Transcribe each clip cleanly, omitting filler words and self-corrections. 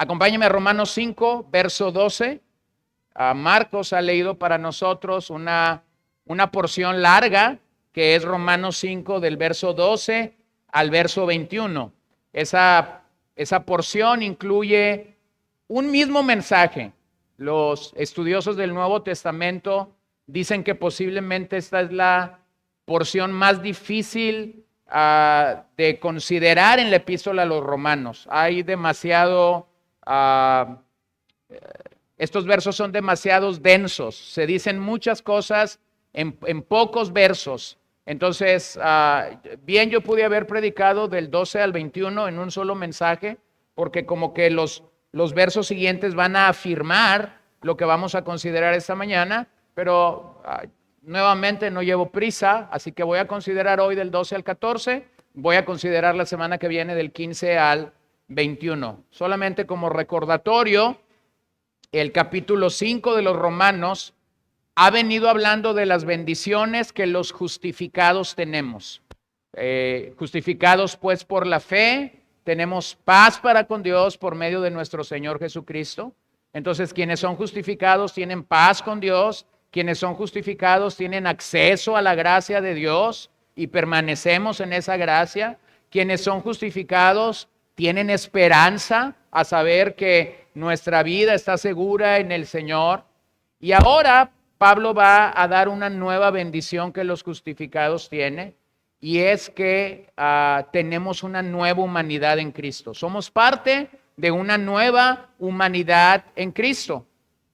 Acompáñenme a Romanos 5, verso 12. Marcos ha leído para nosotros una porción larga que es Romanos 5 del verso 12 al verso 21. Esa porción incluye un mismo mensaje. Los estudiosos del Nuevo Testamento dicen que posiblemente esta es la porción más difícil de considerar en la epístola a los romanos. Hay demasiado, estos versos son demasiados densos, se dicen muchas cosas en pocos versos. Entonces, bien yo pude haber predicado del 12 al 21 en un solo mensaje, porque como que los versos siguientes van a afirmar lo que vamos a considerar esta mañana, pero nuevamente no llevo prisa, así que voy a considerar hoy del 12 al 14, voy a considerar la semana que viene del 15 al 21. Solamente como recordatorio, el capítulo 5 de los Romanos ha venido hablando de las bendiciones que los justificados tenemos. Justificados pues por la fe, tenemos paz para con Dios por medio de nuestro Señor Jesucristo. Entonces, quienes son justificados tienen paz con Dios, quienes son justificados tienen acceso a la gracia de Dios y permanecemos en esa gracia. Quienes son justificados tienen esperanza a saber que nuestra vida está segura en el Señor. Y ahora Pablo va a dar una nueva bendición que los justificados tienen, y es que tenemos una nueva humanidad en Cristo. Somos parte de una nueva humanidad en Cristo.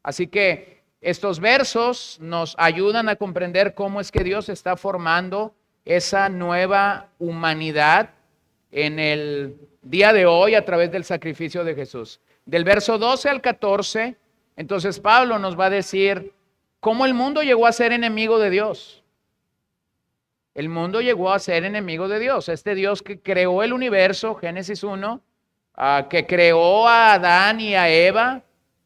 Así que estos versos nos ayudan a comprender cómo es que Dios está formando esa nueva humanidad en el día de hoy a través del sacrificio de Jesús. Del verso 12 al 14, entonces Pablo nos va a decir cómo el mundo llegó a ser enemigo de Dios. El mundo llegó a ser enemigo de Dios. Este Dios que creó el universo, Génesis 1, que creó a Adán y a Eva,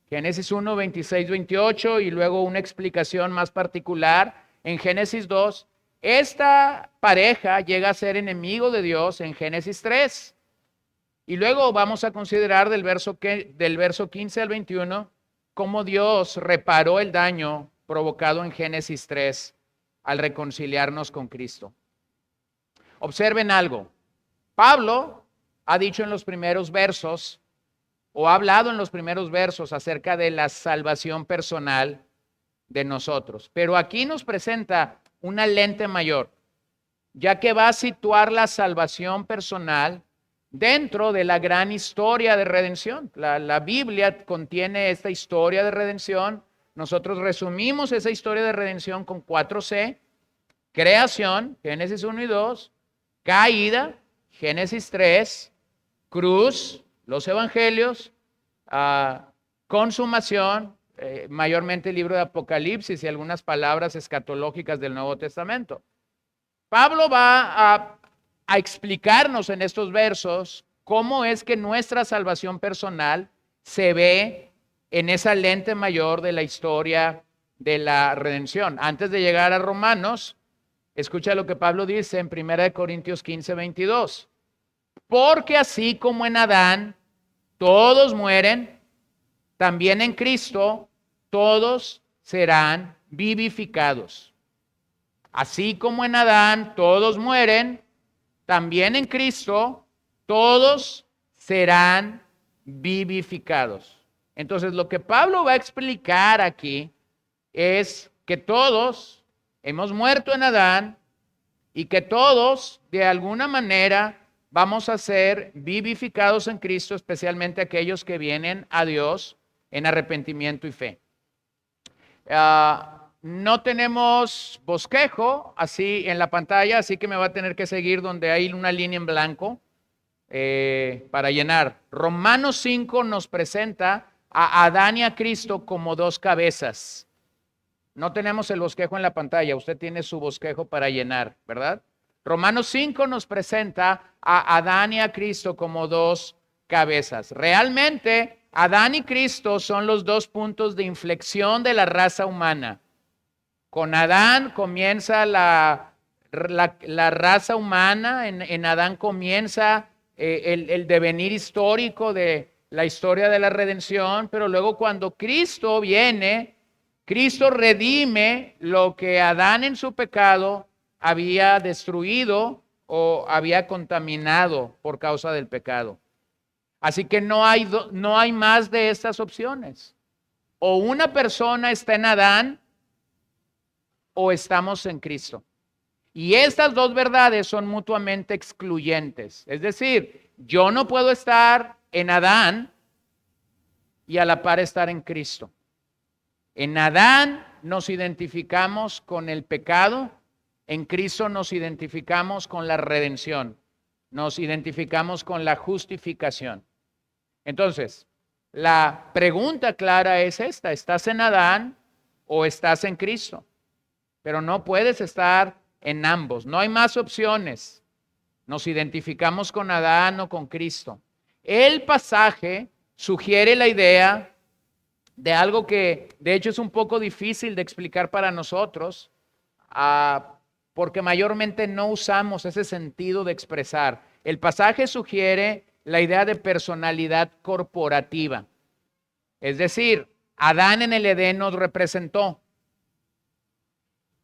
Génesis 1, 26, 28, y luego una explicación más particular en Génesis 2. Esta pareja llega a ser enemigo de Dios en Génesis 3. Y luego vamos a considerar del verso 15 al 21 cómo Dios reparó el daño provocado en Génesis 3 al reconciliarnos con Cristo. Observen algo. Pablo ha dicho en los primeros versos, o ha hablado en los primeros versos acerca de la salvación personal de nosotros. Pero aquí nos presenta una lente mayor, ya que va a situar la salvación personal dentro de la gran historia de redención. La Biblia contiene esta historia de redención. Nosotros resumimos esa historia de redención con 4C: creación, Génesis 1 y 2, caída, Génesis 3, cruz, los evangelios, consumación, mayormente el libro de Apocalipsis y algunas palabras escatológicas del Nuevo Testamento. Pablo va a explicarnos en estos versos cómo es que nuestra salvación personal se ve en esa lente mayor de la historia de la redención. Antes de llegar a Romanos, escucha lo que Pablo dice en 1 Corintios 15, 22. Porque así como en Adán todos mueren, también en Cristo todos serán vivificados. Así como en Adán todos mueren, también en Cristo todos serán vivificados. Entonces, lo que Pablo va a explicar aquí es que todos hemos muerto en Adán y que todos, de alguna manera, vamos a ser vivificados en Cristo, especialmente aquellos que vienen a Dios en arrepentimiento y fe. No tenemos bosquejo así en la pantalla, así que me va a tener que seguir donde hay una línea en blanco para llenar. Romanos 5 nos presenta a Adán y a Cristo como dos cabezas. No tenemos el bosquejo en la pantalla, usted tiene su bosquejo para llenar, ¿verdad? Romanos 5 nos presenta a Adán y a Cristo como dos cabezas. Realmente, Adán y Cristo son los dos puntos de inflexión de la raza humana. Con Adán comienza la raza humana, en Adán comienza el devenir histórico de la historia de la redención, pero luego cuando Cristo viene, Cristo redime lo que Adán en su pecado había destruido o había contaminado por causa del pecado. Así que no hay más de estas opciones. O una persona está en Adán o estamos en Cristo. Y estas dos verdades son mutuamente excluyentes. Es decir, yo no puedo estar en Adán y a la par estar en Cristo. En Adán nos identificamos con el pecado, en Cristo nos identificamos con la redención, nos identificamos con la justificación. Entonces, la pregunta clara es esta: ¿estás en Adán o estás en Cristo? Pero no puedes estar en ambos, no hay más opciones. Nos identificamos con Adán o con Cristo. El pasaje sugiere la idea de algo que de hecho es un poco difícil de explicar para nosotros, porque mayormente no usamos ese sentido de expresar. El pasaje sugiere la idea de personalidad corporativa. Es decir, Adán en el Edén nos representó.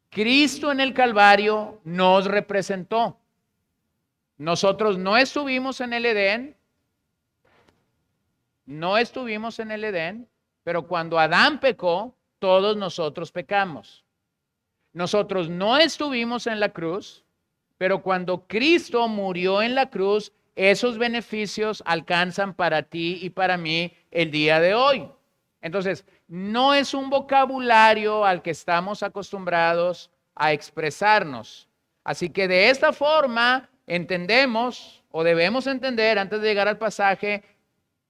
Cristo en el Calvario nos representó. Nosotros no estuvimos en el Edén, pero cuando Adán pecó, todos nosotros pecamos. Nosotros no estuvimos en la cruz, pero cuando Cristo murió en la cruz, esos beneficios alcanzan para ti y para mí el día de hoy. Entonces, no es un vocabulario al que estamos acostumbrados a expresarnos. Así que de esta forma entendemos, o debemos entender antes de llegar al pasaje,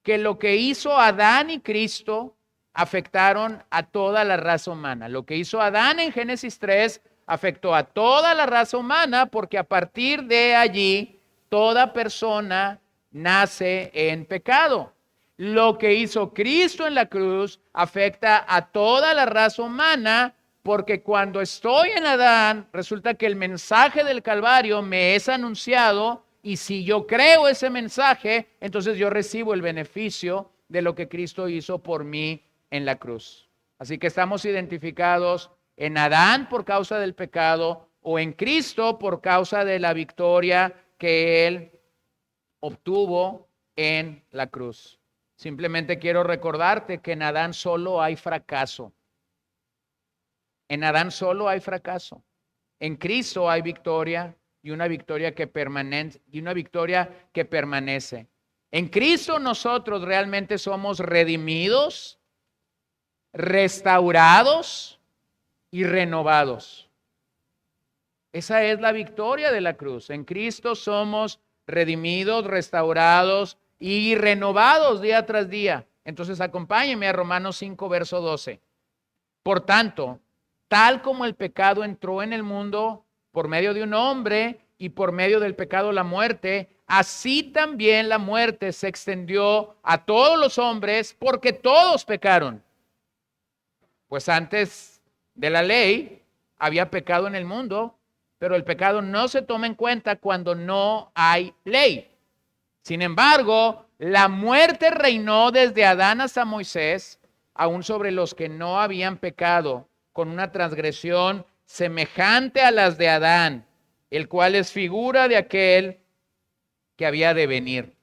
que lo que hizo Adán y Cristo afectaron a toda la raza humana. Lo que hizo Adán en Génesis 3 afectó a toda la raza humana, porque a partir de allí toda persona nace en pecado. Lo que hizo Cristo en la cruz afecta a toda la raza humana, porque cuando estoy en Adán, resulta que el mensaje del Calvario me es anunciado, y si yo creo ese mensaje, entonces yo recibo el beneficio de lo que Cristo hizo por mí en la cruz. Así que estamos identificados en Adán por causa del pecado, o en Cristo por causa de la victoria que Él obtuvo en la cruz. Simplemente quiero recordarte que en Adán solo hay fracaso. En Adán solo hay fracaso. En Cristo hay victoria, y una victoria que permanece. En Cristo nosotros realmente somos redimidos, restaurados y renovados. Esa es la victoria de la cruz. En Cristo somos redimidos, restaurados y renovados día tras día. Entonces acompáñenme a Romanos 5, verso 12. Por tanto, tal como el pecado entró en el mundo por medio de un hombre, y por medio del pecado la muerte, así también la muerte se extendió a todos los hombres, porque todos pecaron. Pues antes de la ley había pecado en el mundo, pero el pecado no se toma en cuenta cuando no hay ley. Sin embargo, la muerte reinó desde Adán hasta Moisés, aún sobre los que no habían pecado, con una transgresión semejante a las de Adán, el cual es figura de aquel que había de venir.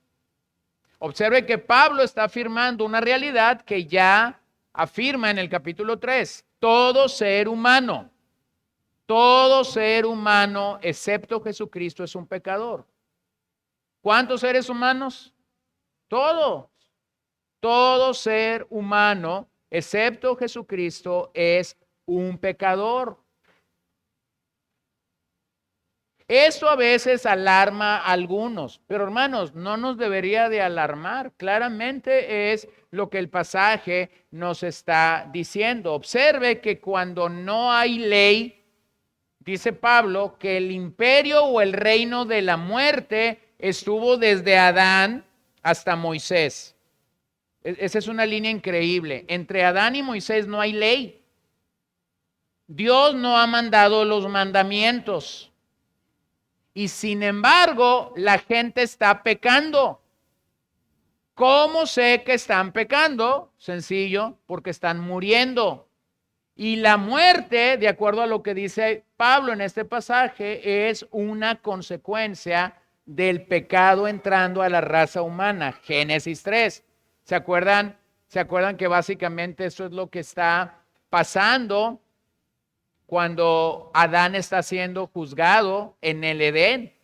Observe que Pablo está afirmando una realidad que ya afirma en el capítulo 3. Todo ser humano, excepto Jesucristo, es un pecador. ¿Cuántos seres humanos? Todos. Todo ser humano, excepto Jesucristo, es un pecador. Esto a veces alarma a algunos, pero hermanos, no nos debería de alarmar. Claramente es lo que el pasaje nos está diciendo. Observe que cuando no hay ley, dice Pablo, que el imperio o el reino de la muerte estuvo desde Adán hasta Moisés. Esa es una línea increíble. Entre Adán y Moisés no hay ley. Dios no ha mandado los mandamientos. Y sin embargo, la gente está pecando. ¿Cómo sé que están pecando? Sencillo, porque están muriendo. Y la muerte, de acuerdo a lo que dice Pablo en este pasaje, es una consecuencia del pecado entrando a la raza humana. Génesis 3. ¿Se acuerdan? ¿Se acuerdan que básicamente eso es lo que está pasando cuando Adán está siendo juzgado en el Edén?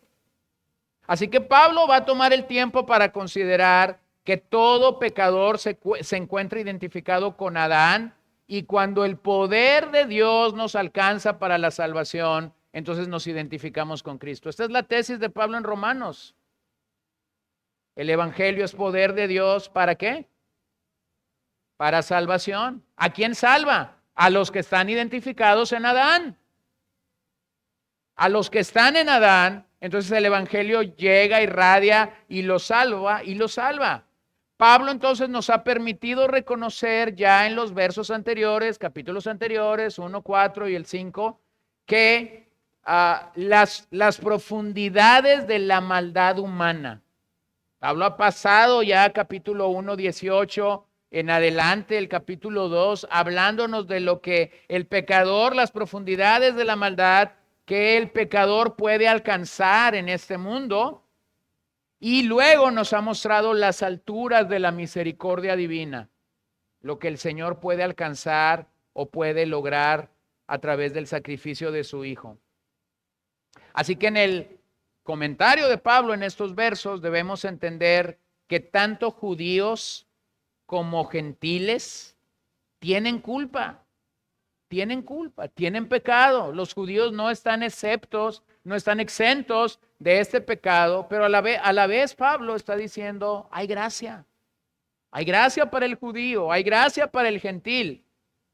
Así que Pablo va a tomar el tiempo para considerar que todo pecador se encuentra identificado con Adán, y cuando el poder de Dios nos alcanza para la salvación, entonces nos identificamos con Cristo. Esta es la tesis de Pablo en Romanos. El evangelio es poder de Dios, ¿para qué? Para salvación. ¿A quién salva? A los que están identificados en Adán. A los que están en Adán, entonces el evangelio llega, irradia y los salva y los salva. Pablo entonces nos ha permitido reconocer ya en los versos anteriores, capítulos anteriores, 1, 4 y el 5, que las profundidades de la maldad humana. Pablo ha pasado ya capítulo 1, 18 en adelante, el capítulo 2, hablándonos de lo que el pecador, las profundidades de la maldad que el pecador puede alcanzar en este mundo. Y luego nos ha mostrado las alturas de la misericordia divina, lo que el Señor puede alcanzar o puede lograr a través del sacrificio de su Hijo. Así que en el comentario de Pablo en estos versos debemos entender que tanto judíos como gentiles tienen culpa. Tienen culpa, tienen pecado. Los judíos no están exentos de este pecado, pero a la vez Pablo está diciendo, hay gracia. Hay gracia para el judío, hay gracia para el gentil.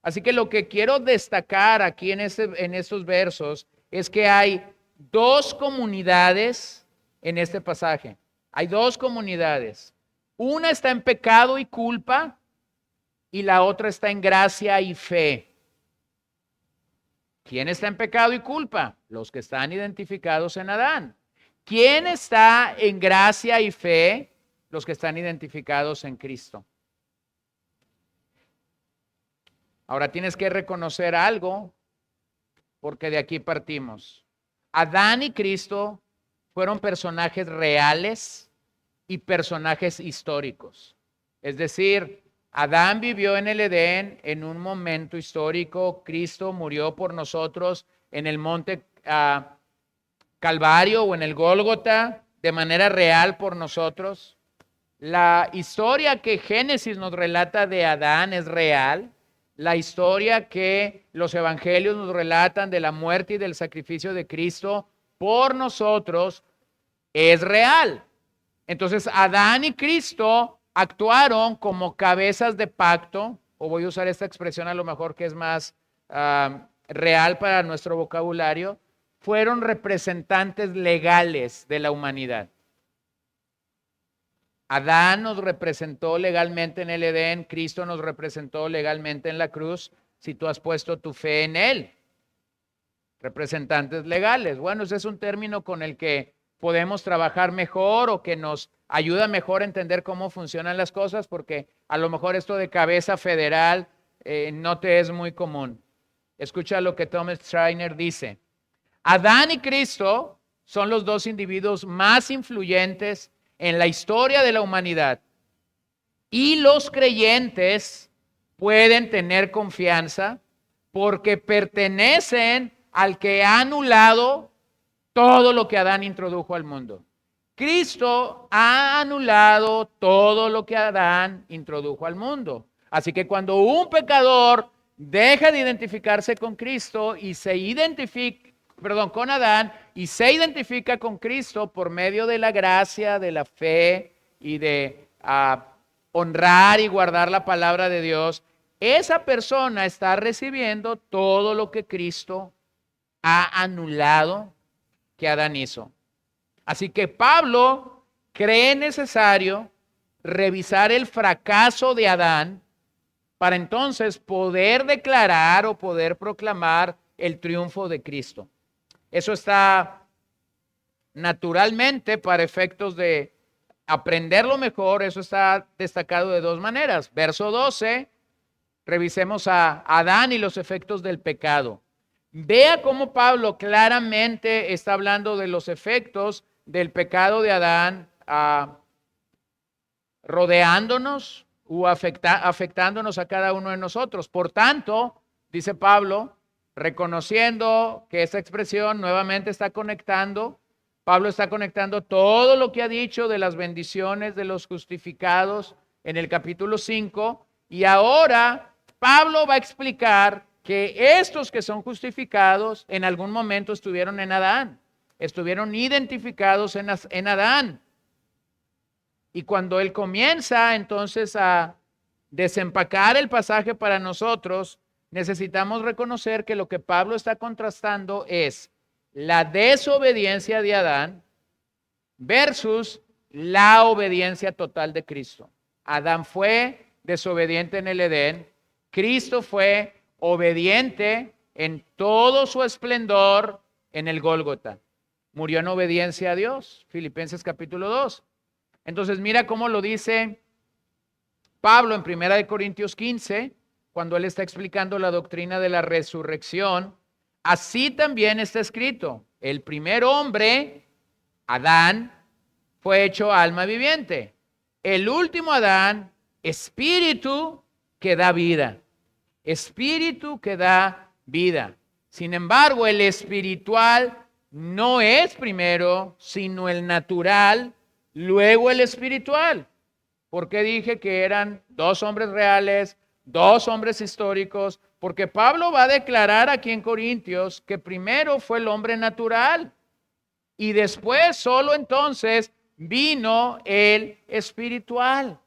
Así que lo que quiero destacar aquí en estos versos es que hay dos comunidades en este pasaje. Hay dos comunidades. Una está en pecado y culpa y la otra está en gracia y fe. ¿Quién está en pecado y culpa? Los que están identificados en Adán. ¿Quién está en gracia y fe? Los que están identificados en Cristo. Ahora tienes que reconocer algo, porque de aquí partimos. Adán y Cristo fueron personajes reales y personajes históricos. Es decir, Adán vivió en el Edén en un momento histórico. Cristo murió por nosotros en el monte Calvario o en el Gólgota de manera real por nosotros. La historia que Génesis nos relata de Adán es real. La historia que los evangelios nos relatan de la muerte y del sacrificio de Cristo por nosotros es real. Entonces, Adán y Cristo actuaron como cabezas de pacto, o voy a usar esta expresión a lo mejor que es más real para nuestro vocabulario, fueron representantes legales de la humanidad. Adán nos representó legalmente en el Edén, Cristo nos representó legalmente en la cruz, si tú has puesto tu fe en Él. Representantes legales. Bueno, ese es un término con el que podemos trabajar mejor o que nos ayuda mejor a entender cómo funcionan las cosas, porque a lo mejor esto de cabeza federal no te es muy común. Escucha lo que Thomas Schreiner dice. Adán y Cristo son los dos individuos más influyentes en la historia de la humanidad, y los creyentes pueden tener confianza porque pertenecen al que ha anulado todo lo que Adán introdujo al mundo. Cristo ha anulado todo lo que Adán introdujo al mundo. Así que cuando un pecador deja de identificarse con Cristo y se identifica, con Adán, y se identifica con Cristo por medio de la gracia, de la fe y de honrar y guardar la palabra de Dios, esa persona está recibiendo todo lo que Cristo ha anulado que Adán hizo. Así que Pablo cree necesario revisar el fracaso de Adán para entonces poder declarar o poder proclamar el triunfo de Cristo. Eso está naturalmente para efectos de aprenderlo mejor, eso está destacado de dos maneras. Verso 12, revisemos a Adán y los efectos del pecado. Vea cómo Pablo claramente está hablando de los efectos del pecado de Adán rodeándonos o afectándonos a cada uno de nosotros. Por tanto, dice Pablo, reconociendo que esa expresión nuevamente está conectando, Pablo está conectando todo lo que ha dicho de las bendiciones de los justificados en el capítulo 5, y ahora Pablo va a explicar que estos que son justificados en algún momento estuvieron en Adán, estuvieron identificados en Adán. Y cuando él comienza entonces a desempacar el pasaje para nosotros, necesitamos reconocer que lo que Pablo está contrastando es la desobediencia de Adán versus la obediencia total de Cristo. Adán fue desobediente en el Edén, Cristo fue obediente en todo su esplendor en el Gólgota. Murió en obediencia a Dios, Filipenses capítulo 2. Entonces mira cómo lo dice Pablo en 1 Corintios 15, cuando él está explicando la doctrina de la resurrección. Así también está escrito, el primer hombre, Adán, fue hecho alma viviente. El último Adán, espíritu que da vida. Espíritu que da vida. Sin embargo, el espiritual no es primero, sino el natural, luego el espiritual. ¿Por qué dije que eran dos hombres reales, dos hombres históricos? Porque Pablo va a declarar aquí en Corintios que primero fue el hombre natural y después, solo entonces, vino el espiritual.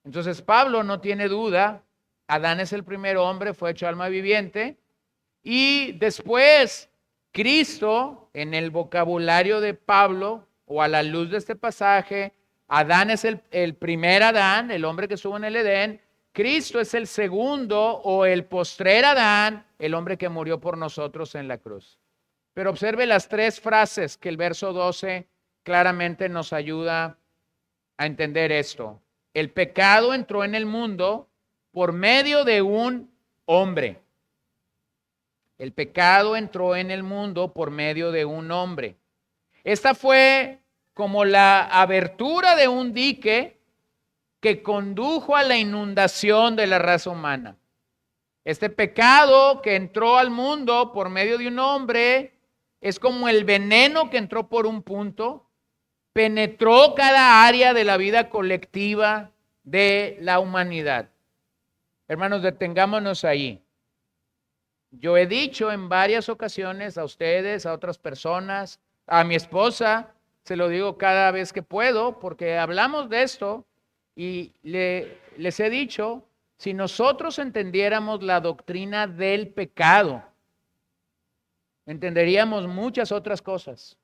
Entonces Pablo no tiene duda, Adán es el primer hombre, fue hecho alma viviente, y después Cristo, en el vocabulario de Pablo, o a la luz de este pasaje, Adán es el primer Adán, el hombre que estuvo en el Edén. Cristo es el segundo o el postrer Adán, el hombre que murió por nosotros en la cruz. Pero observe las tres frases que el verso 12 claramente nos ayuda a entender esto. El pecado entró en el mundo por medio de un hombre. El pecado entró en el mundo por medio de un hombre. Esta fue como la abertura de un dique que condujo a la inundación de la raza humana. Este pecado que entró al mundo por medio de un hombre es como el veneno que entró por un punto, penetró cada área de la vida colectiva de la humanidad. Hermanos, detengámonos ahí. Yo he dicho en varias ocasiones a ustedes, a otras personas, a mi esposa, se lo digo cada vez que puedo, porque hablamos de esto y les he dicho, si nosotros entendiéramos la doctrina del pecado, entenderíamos muchas otras cosas.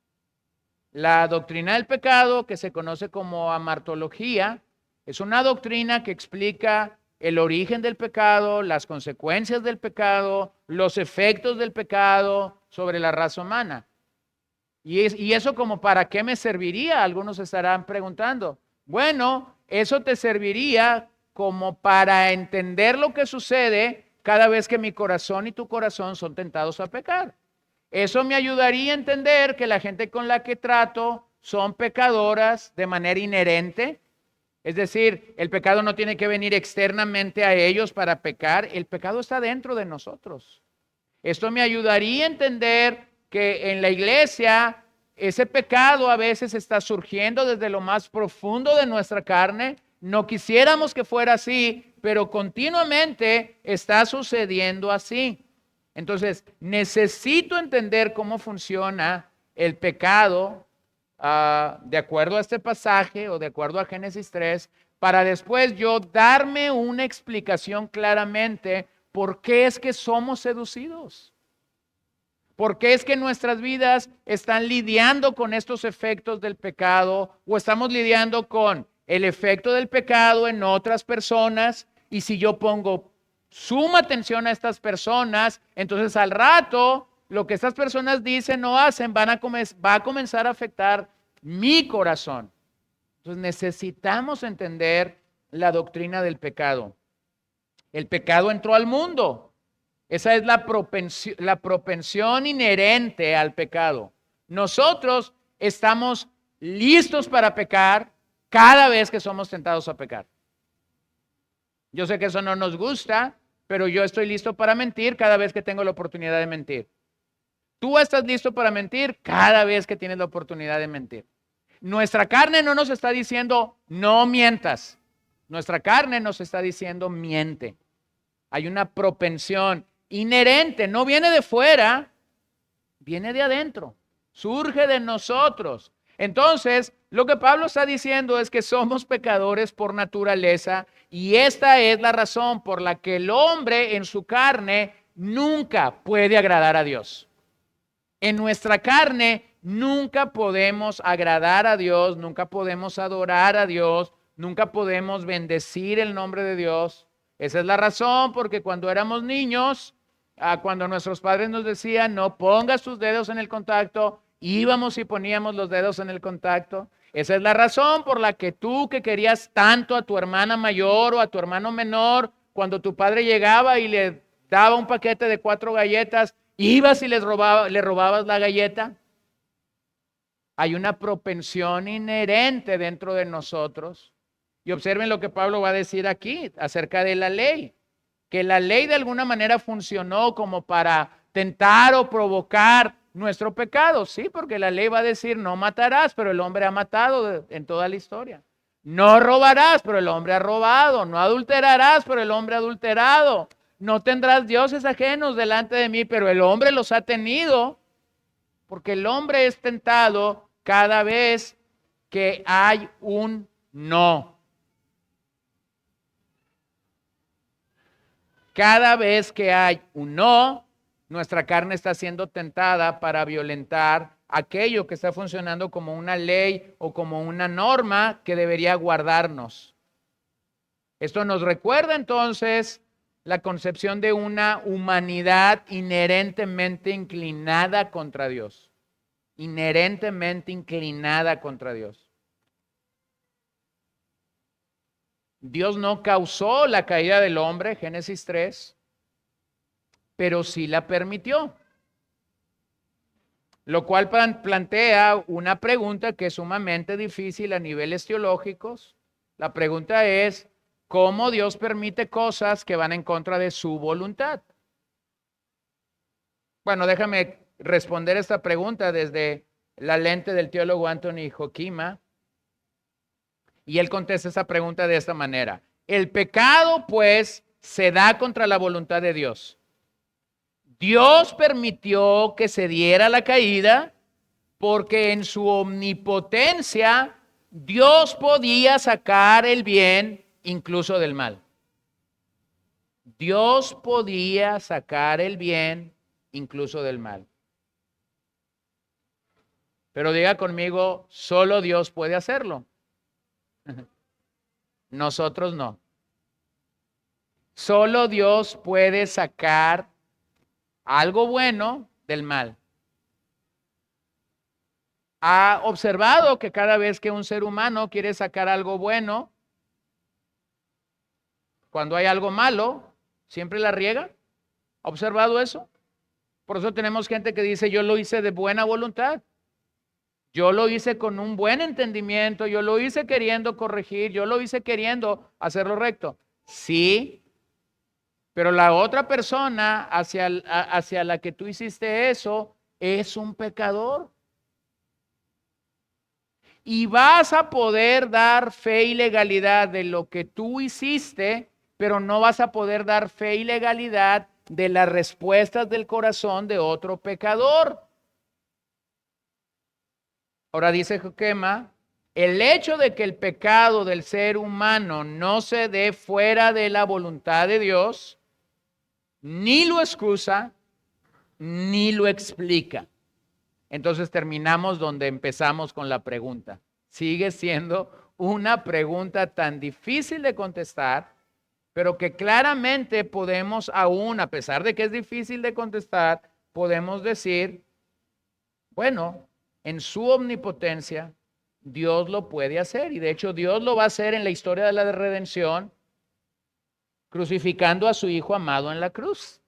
La doctrina del pecado, que se conoce como amartología, es una doctrina que explica el origen del pecado, las consecuencias del pecado, los efectos del pecado sobre la raza humana. Y eso como para qué me serviría, algunos estarán preguntando. Bueno, eso te serviría como para entender lo que sucede cada vez que mi corazón y tu corazón son tentados a pecar. Eso me ayudaría a entender que la gente con la que trato son pecadoras de manera inherente. Es decir, el pecado no tiene que venir externamente a ellos para pecar. El pecado está dentro de nosotros. Esto me ayudaría a entender que en la iglesia ese pecado a veces está surgiendo desde lo más profundo de nuestra carne. No quisiéramos que fuera así, pero continuamente está sucediendo así. Entonces, necesito entender cómo funciona el pecado de acuerdo a este pasaje o de acuerdo a Génesis 3, para después yo darme una explicación claramente por qué es que somos seducidos. ¿Por qué es que nuestras vidas están lidiando con estos efectos del pecado o estamos lidiando con el efecto del pecado en otras personas? Y si yo pongo suma atención a estas personas, entonces al rato lo que estas personas dicen o hacen va a comenzar a afectar mi corazón. Entonces necesitamos entender la doctrina del pecado. El pecado entró al mundo. Esa es la propensión inherente al pecado. Nosotros estamos listos para pecar cada vez que somos tentados a pecar. Yo sé que eso no nos gusta, pero yo estoy listo para mentir cada vez que tengo la oportunidad de mentir. Tú estás listo para mentir cada vez que tienes la oportunidad de mentir. Nuestra carne no nos está diciendo no mientas. Nuestra carne nos está diciendo miente. Hay una propensión inherente, no viene de fuera, viene de adentro, surge de nosotros. Entonces, lo que Pablo está diciendo es que somos pecadores por naturaleza y esta es la razón por la que el hombre en su carne nunca puede agradar a Dios. En nuestra carne nunca podemos agradar a Dios, nunca podemos adorar a Dios, nunca podemos bendecir el nombre de Dios. Esa es la razón porque cuando éramos niños, cuando nuestros padres nos decían no pongas tus dedos en el contacto, íbamos y poníamos los dedos en el contacto. Esa es la razón por la que tú que querías tanto a tu hermana mayor o a tu hermano menor, cuando tu padre llegaba y le daba un paquete de 4 galletas, ibas y le robabas la galleta. Hay una propensión inherente dentro de nosotros. Y observen lo que Pablo va a decir aquí acerca de la ley. Que la ley de alguna manera funcionó como para tentar o provocar nuestro pecado. Sí, porque la ley va a decir no matarás, pero el hombre ha matado en toda la historia. No robarás, pero el hombre ha robado. No adulterarás, pero el hombre ha adulterado. No tendrás dioses ajenos delante de mí, pero el hombre los ha tenido. Porque el hombre es tentado cada vez que hay un no. Cada vez que hay un no, nuestra carne está siendo tentada para violentar aquello que está funcionando como una ley o como una norma que debería guardarnos. Esto nos recuerda entonces la concepción de una humanidad inherentemente inclinada contra Dios. Inherentemente inclinada contra Dios. Dios no causó la caída del hombre, Génesis 3, pero sí la permitió. Lo cual plantea una pregunta que es sumamente difícil a niveles teológicos. La pregunta es, ¿cómo Dios permite cosas que van en contra de su voluntad? Bueno, déjame responder esta pregunta desde la lente del teólogo Anthony Hoekema. Y él contesta esa pregunta de esta manera. El pecado, pues, se da contra la voluntad de Dios. Dios permitió que se diera la caída porque en su omnipotencia Dios podía sacar el bien incluso del mal. Dios podía sacar el bien incluso del mal. Pero diga conmigo, solo Dios puede hacerlo. Nosotros no. Solo Dios puede sacar algo bueno del mal. ¿Ha observado que cada vez que un ser humano quiere sacar algo bueno, cuando hay algo malo, siempre la riega? ¿Ha observado eso? Por eso tenemos gente que dice, yo lo hice de buena voluntad. Yo lo hice con un buen entendimiento, yo lo hice queriendo corregir, yo lo hice queriendo hacerlo recto. Sí, pero la otra persona hacia la que tú hiciste eso es un pecador. Y vas a poder dar fe y legalidad de lo que tú hiciste, pero no vas a poder dar fe y legalidad de las respuestas del corazón de otro pecador. Ahora dice Hoekema, el hecho de que el pecado del ser humano no se dé fuera de la voluntad de Dios, ni lo excusa, ni lo explica. Entonces terminamos donde empezamos con la pregunta. Sigue siendo una pregunta tan difícil de contestar, pero que claramente podemos aún, a pesar de que es difícil de contestar, podemos decir, bueno, en su omnipotencia, Dios lo puede hacer. Y de hecho Dios lo va a hacer en la historia de la redención, crucificando a su Hijo amado en la cruz.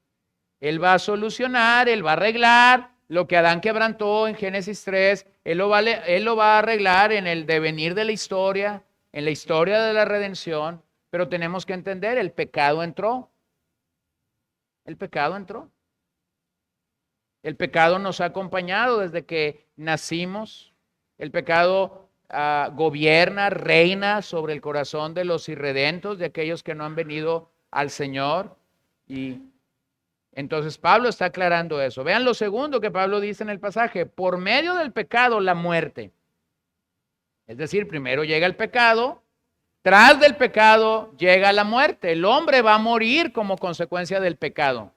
Él va a solucionar, Él va a arreglar lo que Adán quebrantó en Génesis 3. Él lo va a arreglar en el devenir de la historia, en la historia de la redención. Pero tenemos que entender, el pecado entró. El pecado entró. El pecado nos ha acompañado desde que nacimos. El pecado gobierna, reina sobre el corazón de los irredentos, de aquellos que no han venido al Señor. Y entonces Pablo está aclarando eso. Vean lo segundo que Pablo dice en el pasaje: por medio del pecado, la muerte. Es decir, primero llega el pecado, tras del pecado llega la muerte. El hombre va a morir como consecuencia del pecado.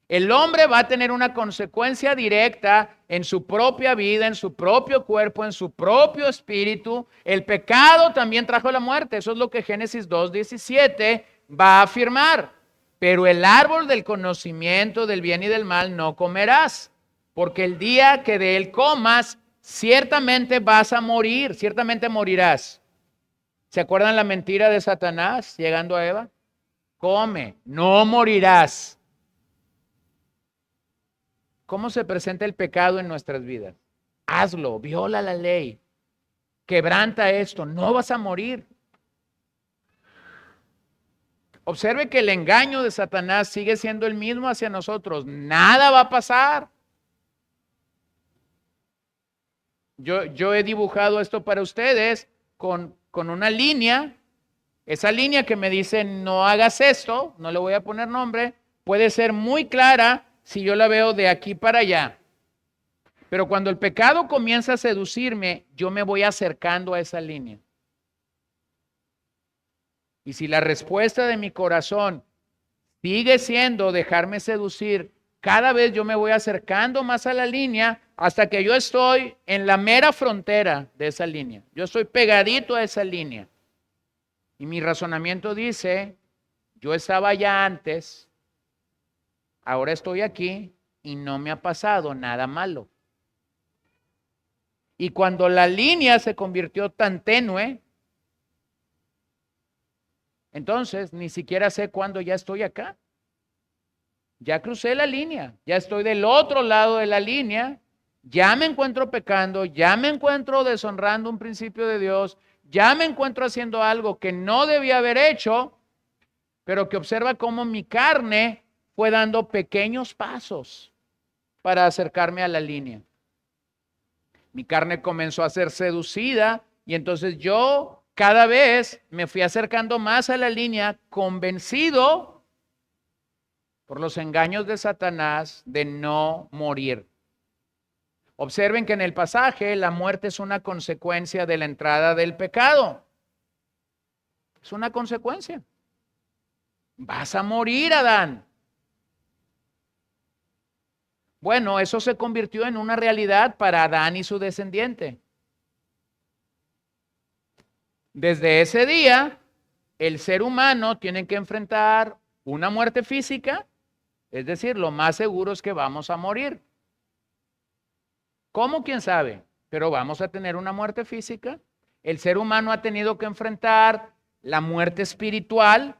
El hombre va a tener una consecuencia directa en su propia vida, en su propio cuerpo, en su propio espíritu. El pecado también trajo la muerte. Eso es lo que Génesis 2:17 va a afirmar. Pero el árbol del conocimiento del bien y del mal no comerás, porque el día que de él comas, ciertamente vas a morir, ciertamente morirás. ¿Se acuerdan la mentira de Satanás llegando a Eva? Come, no morirás. ¿Cómo se presenta el pecado en nuestras vidas? Hazlo, viola la ley, quebranta esto, no vas a morir. Observe que el engaño de Satanás sigue siendo el mismo hacia nosotros. Nada va a pasar. Yo he dibujado esto para ustedes con una línea. Esa línea que me dice no hagas esto, no le voy a poner nombre, puede ser muy clara si yo la veo de aquí para allá. Pero cuando el pecado comienza a seducirme, yo me voy acercando a esa línea. Y si la respuesta de mi corazón sigue siendo dejarme seducir, cada vez yo me voy acercando más a la línea hasta que yo estoy en la mera frontera de esa línea. Yo estoy pegadito a esa línea. Y mi razonamiento dice, yo estaba allá antes, ahora estoy aquí y no me ha pasado nada malo. Y cuando la línea se convirtió tan tenue, entonces ni siquiera sé cuándo ya estoy acá. Ya crucé la línea, ya estoy del otro lado de la línea, ya me encuentro pecando, ya me encuentro deshonrando un principio de Dios, ya me encuentro haciendo algo que no debía haber hecho, pero que observa cómo mi carne fue dando pequeños pasos para acercarme a la línea. Mi carne comenzó a ser seducida y entonces yo cada vez me fui acercando más a la línea, convencido por los engaños de Satanás de no morir. Observen que en el pasaje la muerte es una consecuencia de la entrada del pecado. Es una consecuencia. Vas a morir, Adán. Bueno, eso se convirtió en una realidad para Adán y su descendiente. Desde ese día, el ser humano tiene que enfrentar una muerte física, es decir, lo más seguro es que vamos a morir. ¿Cómo? ¿Quién sabe? Pero vamos a tener una muerte física. El ser humano ha tenido que enfrentar la muerte espiritual,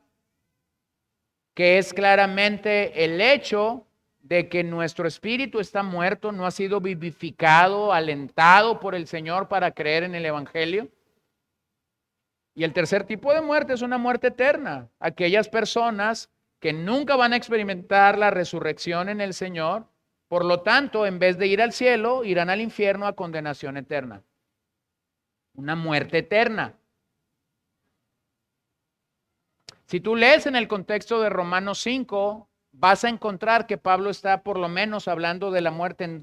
que es claramente el hecho de que nuestro espíritu está muerto, no ha sido vivificado, alentado por el Señor para creer en el Evangelio. Y el tercer tipo de muerte es una muerte eterna. Aquellas personas que nunca van a experimentar la resurrección en el Señor, por lo tanto, en vez de ir al cielo, irán al infierno a condenación eterna. Una muerte eterna. Si tú lees en el contexto de Romanos 5, vas a encontrar que Pablo está por lo menos hablando de la muerte de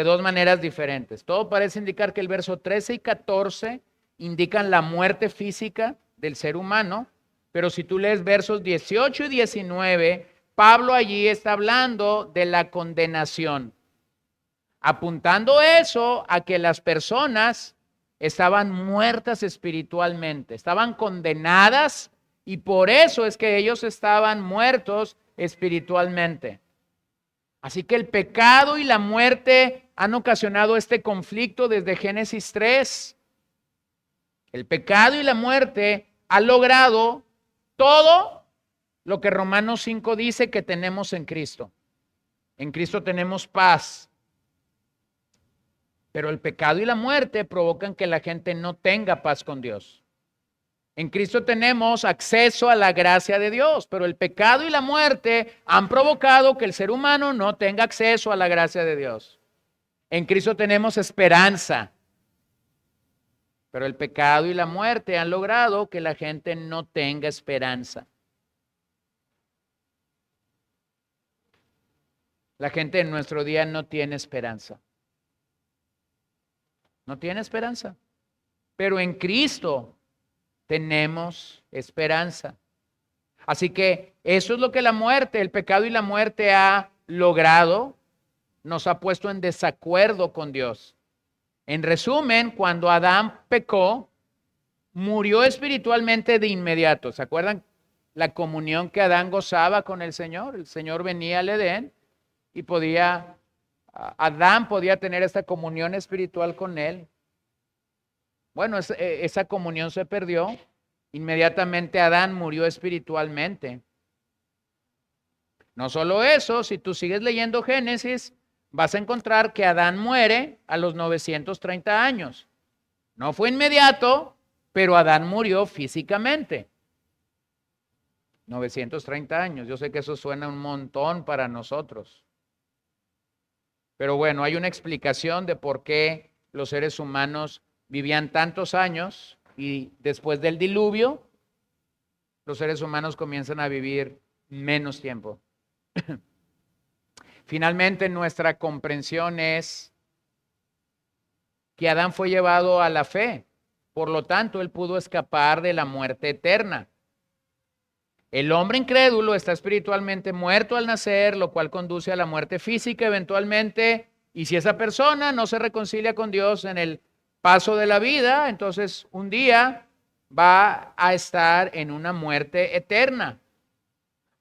dos maneras diferentes. Todo parece indicar que el verso 13 y 14 indican la muerte física del ser humano, pero si tú lees versos 18 y 19, Pablo allí está hablando de la condenación, apuntando eso a que las personas estaban muertas espiritualmente, estaban condenadas y por eso es que ellos estaban muertos espiritualmente. Así que el pecado y la muerte han ocasionado este conflicto desde Génesis 3. El pecado y la muerte han logrado todo lo que Romanos 5 dice que tenemos en Cristo. En Cristo tenemos paz. Pero el pecado y la muerte provocan que la gente no tenga paz con Dios. En Cristo tenemos acceso a la gracia de Dios, pero el pecado y la muerte han provocado que el ser humano no tenga acceso a la gracia de Dios. En Cristo tenemos esperanza, pero el pecado y la muerte han logrado que la gente no tenga esperanza. La gente en nuestro día no tiene esperanza. No tiene esperanza. Pero en Cristo tenemos esperanza. Así que eso es lo que la muerte, el pecado y la muerte ha logrado. Nos ha puesto en desacuerdo con Dios. En resumen, cuando Adán pecó, murió espiritualmente de inmediato. ¿Se acuerdan la comunión que Adán gozaba con el Señor? El Señor venía al Edén y Adán podía tener esta comunión espiritual con él. Bueno, esa comunión se perdió. Inmediatamente Adán murió espiritualmente. No solo eso, si tú sigues leyendo Génesis, vas a encontrar que Adán muere a los 930 años. No fue inmediato, pero Adán murió físicamente. 930 años. Yo sé que eso suena un montón para nosotros. Pero bueno, hay una explicación de por qué los seres humanos vivían tantos años y después del diluvio, los seres humanos comienzan a vivir menos tiempo. Finalmente, nuestra comprensión es que Adán fue llevado a la fe. Por lo tanto, él pudo escapar de la muerte eterna. El hombre incrédulo está espiritualmente muerto al nacer, lo cual conduce a la muerte física eventualmente. Y si esa persona no se reconcilia con Dios en el paso de la vida, entonces un día va a estar en una muerte eterna.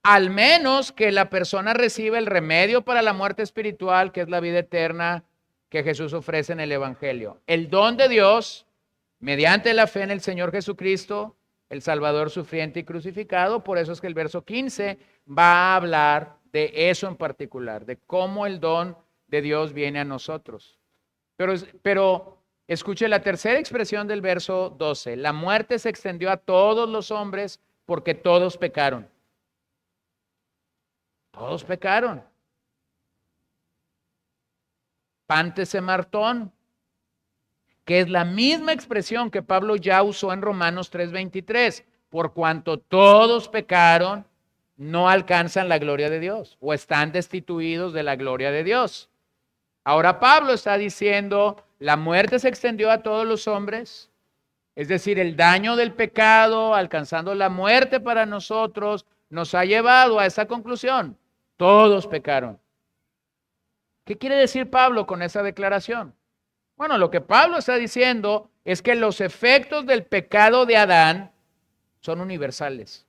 Al menos que la persona reciba el remedio para la muerte espiritual, que es la vida eterna que Jesús ofrece en el Evangelio. El don de Dios, mediante la fe en el Señor Jesucristo, el Salvador sufriente y crucificado. Por eso es que el verso 15 va a hablar de eso en particular, de cómo el don de Dios viene a nosotros. Pero escuche la tercera expresión del verso 12. La muerte se extendió a todos los hombres porque todos pecaron. Todos pecaron. Pántese Martón, que es la misma expresión que Pablo ya usó en Romanos 3:23. Por cuanto todos pecaron, no alcanzan la gloria de Dios o están destituidos de la gloria de Dios. Ahora Pablo está diciendo, la muerte se extendió a todos los hombres, es decir, el daño del pecado, alcanzando la muerte para nosotros, nos ha llevado a esa conclusión. Todos pecaron. ¿Qué quiere decir Pablo con esa declaración? Bueno, lo que Pablo está diciendo es que los efectos del pecado de Adán son universales.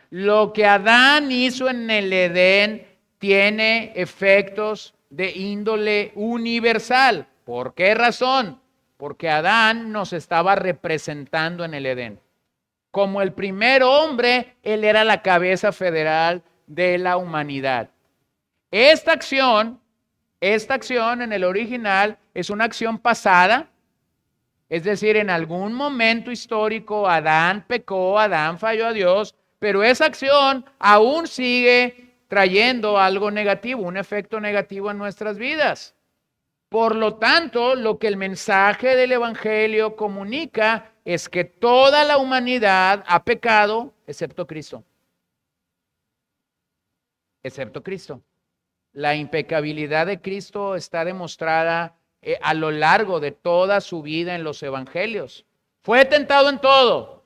Lo que Adán hizo en el Edén tiene efectos de índole universal. ¿Por qué razón? Porque Adán nos estaba representando en el Edén. Como el primer hombre, él era la cabeza federal de la humanidad. Esta acción en el original es una acción pasada, es decir, en algún momento histórico Adán pecó, Adán falló a Dios, pero esa acción aún sigue trayendo algo negativo, un efecto negativo en nuestras vidas. Por lo tanto, lo que el mensaje del Evangelio comunica es que toda la humanidad ha pecado, excepto Cristo. Excepto Cristo. La impecabilidad de Cristo está demostrada a lo largo de toda su vida en los evangelios. Fue tentado en todo,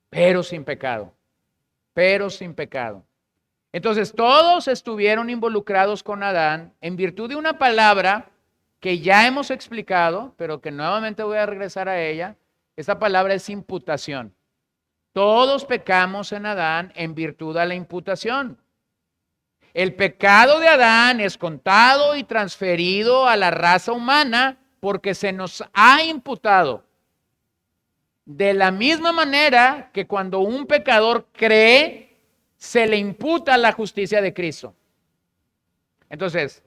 pero sin pecado. Pero sin pecado. Entonces, todos estuvieron involucrados con Adán en virtud de una palabra que ya hemos explicado, pero que nuevamente voy a regresar a ella. Esta palabra es imputación. Todos pecamos en Adán en virtud a la imputación. El pecado de Adán es contado y transferido a la raza humana porque se nos ha imputado. De la misma manera que cuando un pecador cree, se le imputa la justicia de Cristo. Entonces,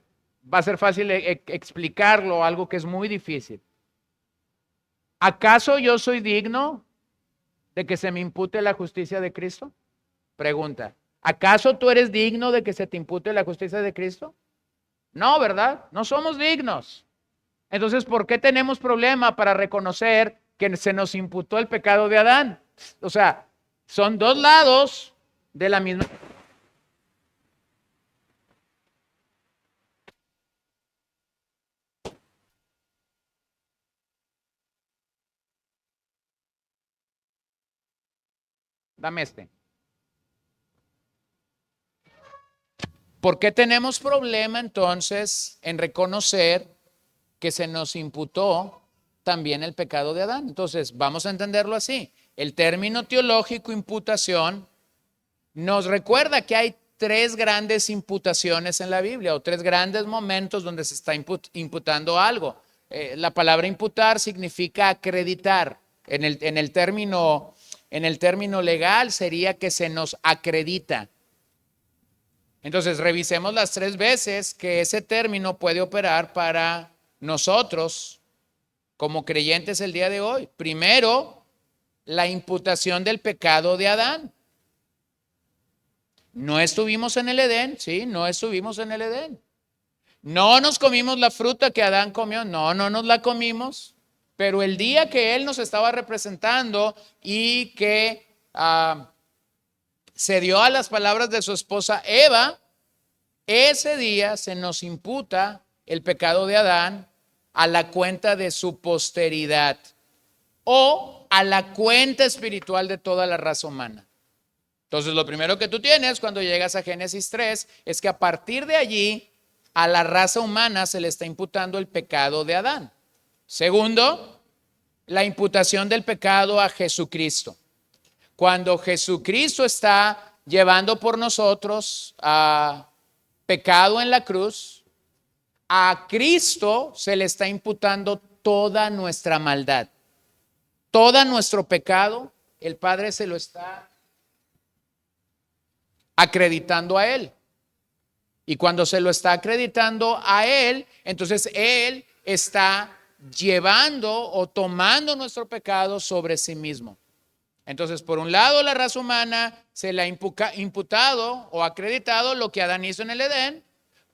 va a ser fácil explicarlo, algo que es muy difícil. ¿Acaso yo soy digno de que se me impute la justicia de Cristo? Pregunta. ¿Acaso tú eres digno de que se te impute la justicia de Cristo? No, ¿verdad? No somos dignos. Entonces, ¿por qué tenemos problema para reconocer que se nos imputó el pecado de Adán? O sea, son dos lados de la misma. Dame este. ¿Por qué tenemos problema entonces en reconocer que se nos imputó también el pecado de Adán? Entonces, vamos a entenderlo así. El término teológico imputación nos recuerda que hay tres grandes imputaciones en la Biblia o tres grandes momentos donde se está imputando algo. La palabra imputar significa acreditar. En el término legal sería que se nos acredita. Entonces, revisemos las tres veces que ese término puede operar para nosotros como creyentes el día de hoy. Primero, la imputación del pecado de Adán. No estuvimos en el Edén, sí, no estuvimos en el Edén. No nos comimos la fruta que Adán comió, no nos la comimos. Pero el día que él nos estaba representando y que se dio a las palabras de su esposa Eva, ese día se nos imputa el pecado de Adán a la cuenta de su posteridad o a la cuenta espiritual de toda la raza humana. Entonces, lo primero que tú tienes cuando llegas a Génesis 3 es que a partir de allí a la raza humana se le está imputando el pecado de Adán. Segundo, la imputación del pecado a Jesucristo. Cuando Jesucristo está llevando por nosotros pecado en la cruz, a Cristo se le está imputando toda nuestra maldad, todo nuestro pecado. El Padre se lo está acreditando a Él. Y cuando se lo está acreditando a Él, entonces Él está llevando o tomando nuestro pecado sobre sí mismo. Entonces, por un lado, la raza humana se le ha imputado o acreditado lo que Adán hizo en el Edén.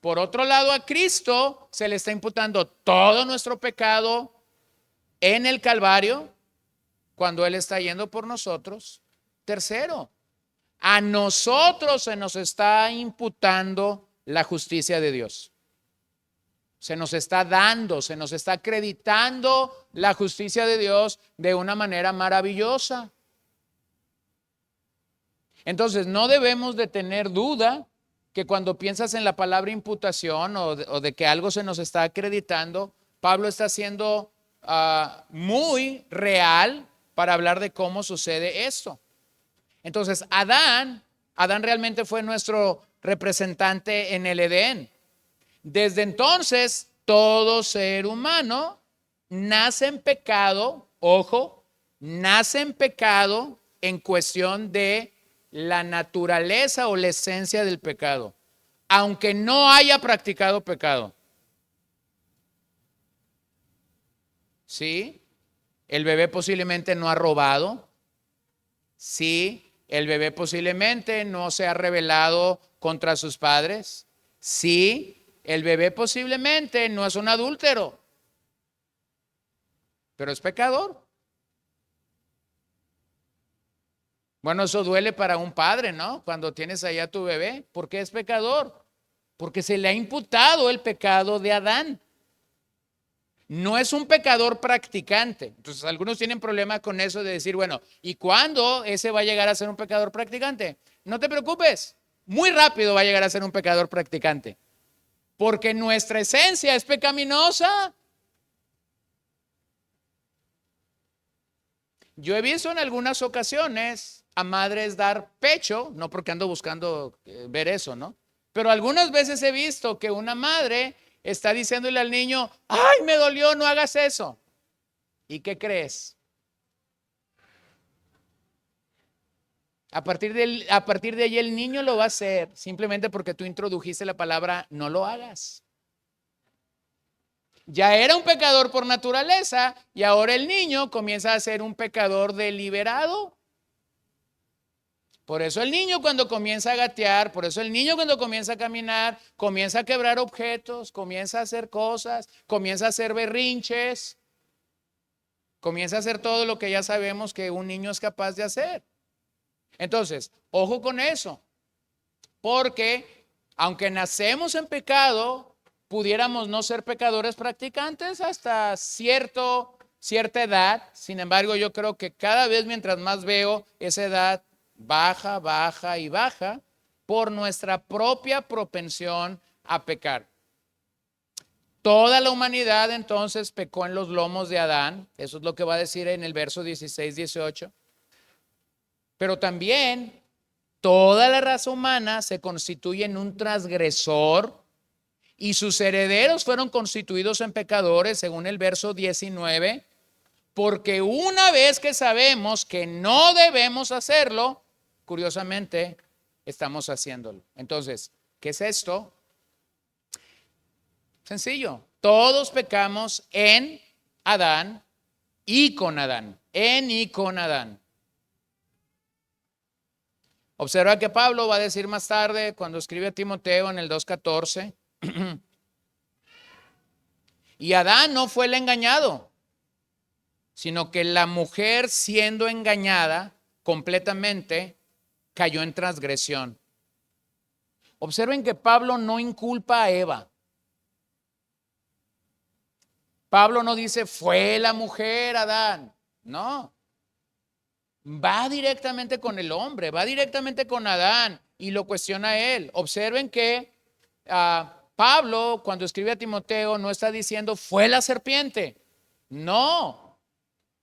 Por otro lado, a Cristo se le está imputando todo nuestro pecado en el Calvario cuando Él está yendo por nosotros. Tercero, a nosotros se nos está imputando la justicia de Dios. Se nos está dando, se nos está acreditando la justicia de Dios de una manera maravillosa. Entonces, no debemos de tener duda que cuando piensas en la palabra imputación o de que algo se nos está acreditando, Pablo está siendo muy real para hablar de cómo sucede esto. Entonces, Adán realmente fue nuestro representante en el Edén. Desde entonces, todo ser humano nace en pecado, ojo, nace en pecado en cuestión de la naturaleza o la esencia del pecado, aunque no haya practicado pecado. ¿Sí? El bebé posiblemente no ha robado. Sí, el bebé posiblemente no se ha rebelado contra sus padres. Sí, el bebé posiblemente no es un adúltero, pero es pecador. Bueno, eso duele para un padre, ¿no? Cuando tienes allá a tu bebé. ¿Por qué es pecador? Porque se le ha imputado el pecado de Adán. No es un pecador practicante. Entonces, algunos tienen problema con eso de decir, bueno, ¿y cuándo ese va a llegar a ser un pecador practicante? No te preocupes, muy rápido va a llegar a ser un pecador practicante. Porque nuestra esencia es pecaminosa. Yo he visto en algunas ocasiones a madres dar pecho, no porque ando buscando ver eso, ¿no? Pero algunas veces he visto que una madre está diciéndole al niño, ay, me dolió, no hagas eso. ¿Y qué crees? A partir de ahí el niño lo va a hacer simplemente porque tú introdujiste la palabra no lo hagas. Ya era un pecador por naturaleza y ahora el niño comienza a ser un pecador deliberado. Por eso el niño cuando comienza a gatear, por eso el niño cuando comienza a caminar, comienza a quebrar objetos, comienza a hacer cosas, comienza a hacer berrinches, comienza a hacer todo lo que ya sabemos que un niño es capaz de hacer. Entonces, ojo con eso, porque aunque nacemos en pecado, pudiéramos no ser pecadores practicantes hasta cierta edad. Sin embargo, yo creo que cada vez mientras más veo esa edad baja, baja y baja por nuestra propia propensión a pecar. Toda la humanidad entonces pecó en los lomos de Adán. Eso es lo que va a decir en el verso 16-18. Pero también toda la raza humana se constituye en un transgresor y sus herederos fueron constituidos en pecadores, según el verso 19, porque una vez que sabemos que no debemos hacerlo, curiosamente estamos haciéndolo. Entonces, ¿qué es esto? Sencillo, todos pecamos en Adán y con Adán, en y con Adán. Observa que Pablo va a decir más tarde, cuando escribe a Timoteo en el 2:14, y Adán no fue el engañado, sino que la mujer, siendo engañada completamente, cayó en transgresión. Observen que Pablo no inculpa a Eva. Pablo no dice, fue la mujer Adán. No. Va directamente con el hombre, va directamente con Adán y lo cuestiona a él. Observen que Pablo, cuando escribe a Timoteo, no está diciendo, fue la serpiente. No,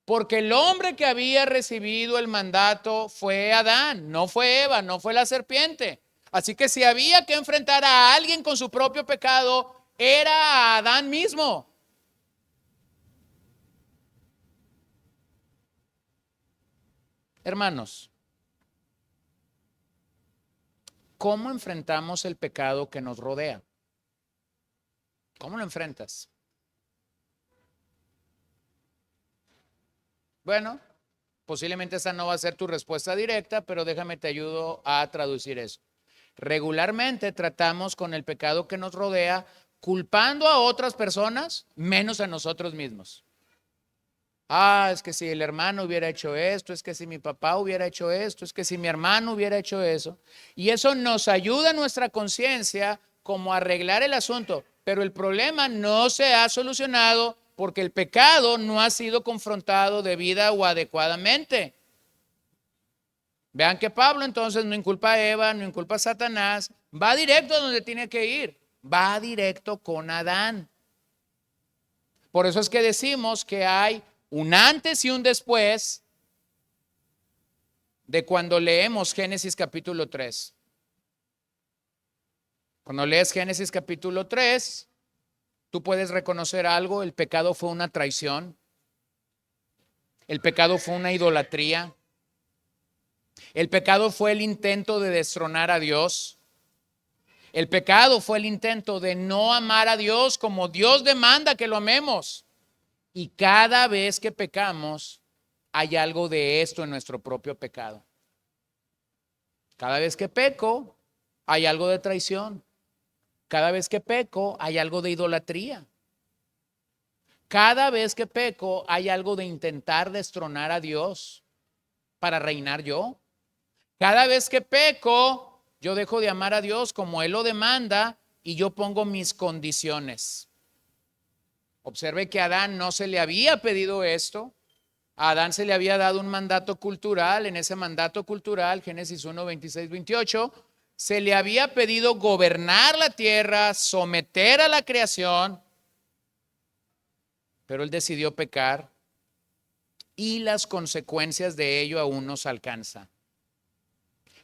porque el hombre que había recibido el mandato fue Adán, no fue Eva, no fue la serpiente. Así que si había que enfrentar a alguien con su propio pecado, era Adán mismo. Hermanos, ¿cómo enfrentamos el pecado que nos rodea? ¿Cómo lo enfrentas? Bueno, posiblemente esa no va a ser tu respuesta directa, pero déjame te ayudo a traducir eso. Regularmente tratamos con el pecado que nos rodea culpando a otras personas menos a nosotros mismos. Es que si el hermano hubiera hecho esto, es que si mi papá hubiera hecho esto, es que si mi hermano hubiera hecho eso. Y eso nos ayuda a nuestra conciencia como a arreglar el asunto, pero el problema no se ha solucionado porque el pecado no ha sido confrontado debida o adecuadamente. Vean que Pablo entonces no inculpa a Eva, no inculpa a Satanás, va directo a donde tiene que ir, va directo con Adán. Por eso es que decimos que hay un antes y un después de cuando leemos Génesis capítulo 3. Cuando lees Génesis capítulo 3, tú puedes reconocer algo: el pecado fue una traición, el pecado fue una idolatría, el pecado fue el intento de destronar a Dios, el pecado fue el intento de no amar a Dios como Dios demanda que lo amemos. Y cada vez que pecamos, hay algo de esto en nuestro propio pecado. Cada vez que peco, hay algo de traición. Cada vez que peco, hay algo de idolatría. Cada vez que peco, hay algo de intentar destronar a Dios para reinar yo. Cada vez que peco, yo dejo de amar a Dios como Él lo demanda y yo pongo mis condiciones. Observe que a Adán no se le había pedido esto. A Adán se le había dado un mandato cultural. En ese mandato cultural, Génesis 1, 26, 28, se le había pedido gobernar la tierra, someter a la creación, pero él decidió pecar y las consecuencias de ello aún nos alcanzan.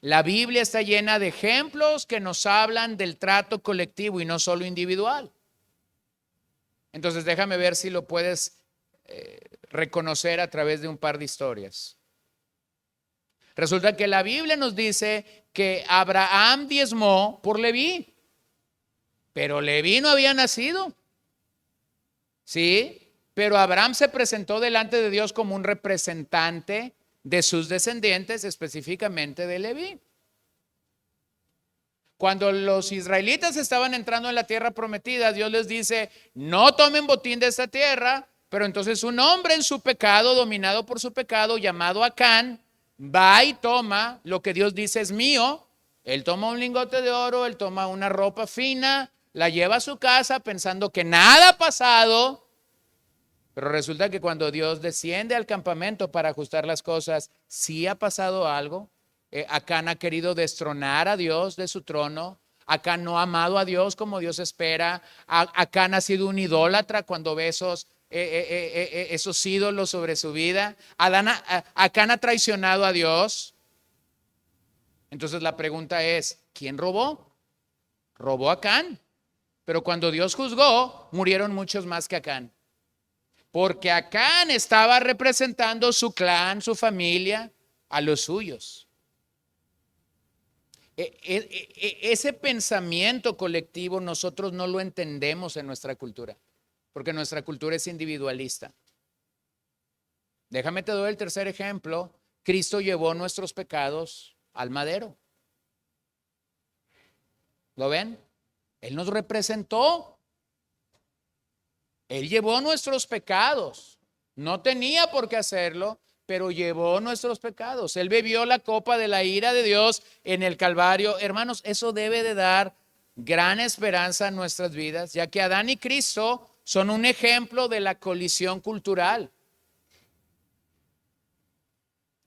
La Biblia está llena de ejemplos que nos hablan del trato colectivo y no solo individual. Entonces déjame ver si lo puedes reconocer a través de un par de historias. Resulta que la Biblia nos dice que Abraham diezmó por Leví, pero Leví no había nacido. ¿Sí? Pero Abraham se presentó delante de Dios como un representante de sus descendientes, específicamente de Leví. Cuando los israelitas estaban entrando en la tierra prometida, Dios les dice, no tomen botín de esta tierra, pero entonces un hombre en su pecado, dominado por su pecado, llamado Acán, va y toma lo que Dios dice es mío. Él toma un lingote de oro, él toma una ropa fina, la lleva a su casa pensando que nada ha pasado, pero resulta que cuando Dios desciende al campamento para ajustar las cosas, sí ha pasado algo. Acán ha querido destronar a Dios de su trono. Acán no ha amado a Dios como Dios espera. Acán ha sido un idólatra cuando ve esos ídolos sobre su vida. Acán ha traicionado a Dios. Entonces la pregunta es, ¿quién robó? Robó Acán. Pero cuando Dios juzgó, murieron muchos más que Acán. Porque Acán estaba representando su clan, su familia, a los suyos. Ese pensamiento colectivo nosotros no lo entendemos en nuestra cultura, porque nuestra cultura es individualista. Déjame te doy el tercer ejemplo. Cristo llevó nuestros pecados al madero. ¿Lo ven? Él nos representó. Él llevó nuestros pecados. No tenía por qué hacerlo, pero llevó nuestros pecados. Él bebió la copa de la ira de Dios en el Calvario. Hermanos, eso debe de dar gran esperanza en nuestras vidas, ya que Adán y Cristo son un ejemplo de la colisión cultural.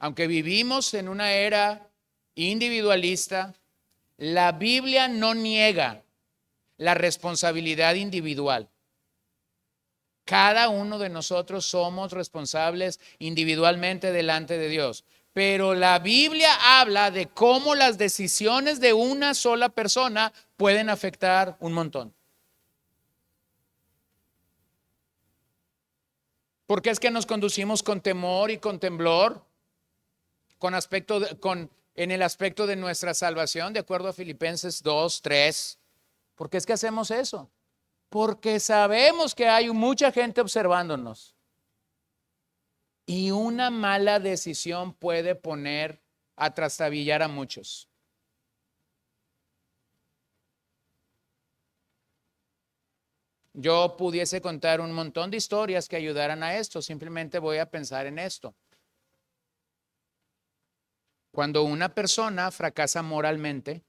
Aunque vivimos en una era individualista, la Biblia no niega la responsabilidad individual. Cada uno de nosotros somos responsables individualmente delante de Dios. Pero la Biblia habla de cómo las decisiones de una sola persona pueden afectar un montón. ¿Por qué es que nos conducimos con temor y con temblor? En el aspecto de nuestra salvación, de acuerdo a Filipenses 2:3. ¿Por qué es que hacemos eso? Porque sabemos que hay mucha gente observándonos. Y una mala decisión puede poner a trastabillar a muchos. Yo pudiese contar un montón de historias que ayudaran a esto. Simplemente voy a pensar en esto. Cuando una persona fracasa moralmente,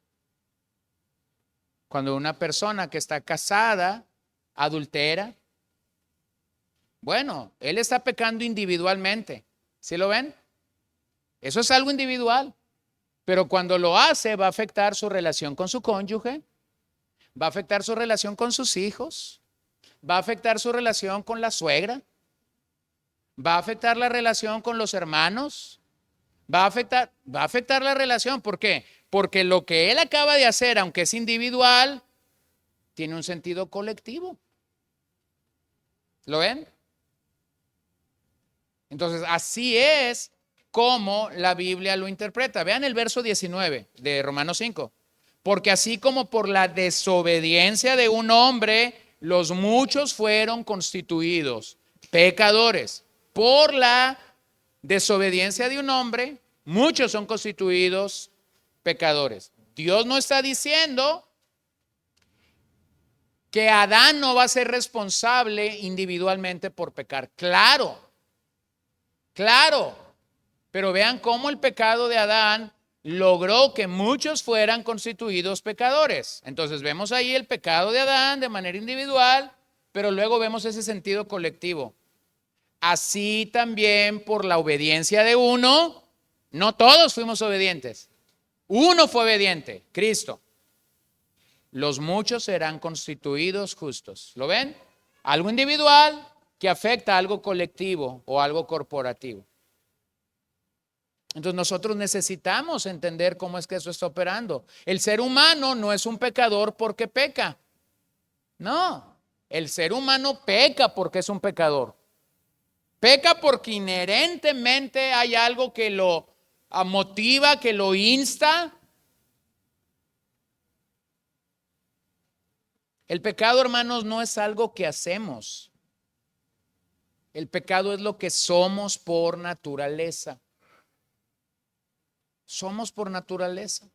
cuando una persona que está casada adultera, bueno, él está pecando individualmente. ¿Sí lo ven? Eso es algo individual. Pero cuando lo hace, va a afectar su relación con su cónyuge, va a afectar su relación con sus hijos, va a afectar su relación con la suegra, va a afectar la relación con los hermanos, va a afectar la relación. ¿Por qué? Porque lo que él acaba de hacer, aunque es individual, tiene un sentido colectivo. ¿Lo ven? Entonces, así es como la Biblia lo interpreta. Vean el verso 19 de Romanos 5. Porque así como por la desobediencia de un hombre, los muchos fueron constituidos pecadores. Por la desobediencia de un hombre, muchos son constituidos pecadores. Dios no está diciendo que Adán no va a ser responsable individualmente por pecar. Claro, pero vean cómo el pecado de Adán logró que muchos fueran constituidos pecadores. Entonces vemos ahí el pecado de Adán de manera individual, pero luego vemos ese sentido colectivo. Así también por la obediencia de uno, no todos fuimos obedientes. Uno fue obediente, Cristo. Los muchos serán constituidos justos. ¿Lo ven? Algo individual que afecta a algo colectivo o algo corporativo. Entonces nosotros necesitamos entender cómo es que eso está operando. El ser humano no es un pecador porque peca. No, el ser humano peca porque es un pecador. Peca porque inherentemente hay algo que lo motiva, que lo insta. El pecado, hermanos, no es algo que hacemos. El pecado es lo que somos por naturaleza. Somos por naturaleza.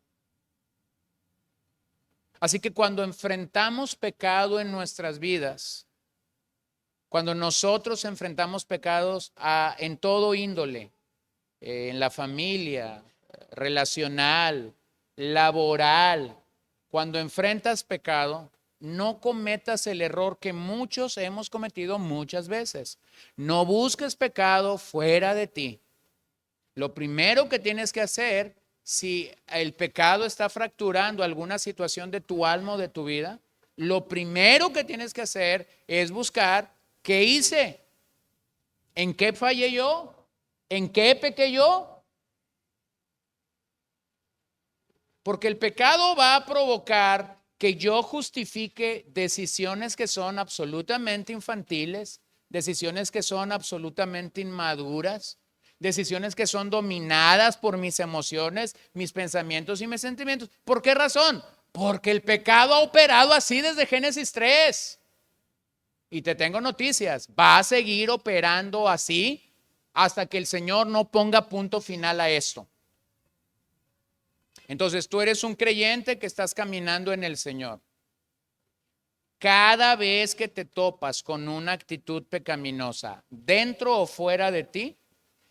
Así que cuando enfrentamos pecado en nuestras vidas, cuando nosotros enfrentamos pecados en todo índole, en la familia, relacional, laboral, cuando enfrentas pecado, no cometas el error que muchos hemos cometido muchas veces. No busques pecado fuera de ti. Lo primero que tienes que hacer, si el pecado está fracturando alguna situación de tu alma o de tu vida, lo primero que tienes que hacer es buscar qué hice, en qué fallé yo, en qué pequé yo. Porque el pecado va a provocar que yo justifique decisiones que son absolutamente infantiles, decisiones que son absolutamente inmaduras, decisiones que son dominadas por mis emociones, mis pensamientos y mis sentimientos. ¿Por qué razón? Porque el pecado ha operado así desde Génesis 3. Y te tengo noticias, va a seguir operando así hasta que el Señor no ponga punto final a esto. Entonces tú eres un creyente que estás caminando en el Señor. Cada vez que te topas con una actitud pecaminosa, dentro o fuera de ti,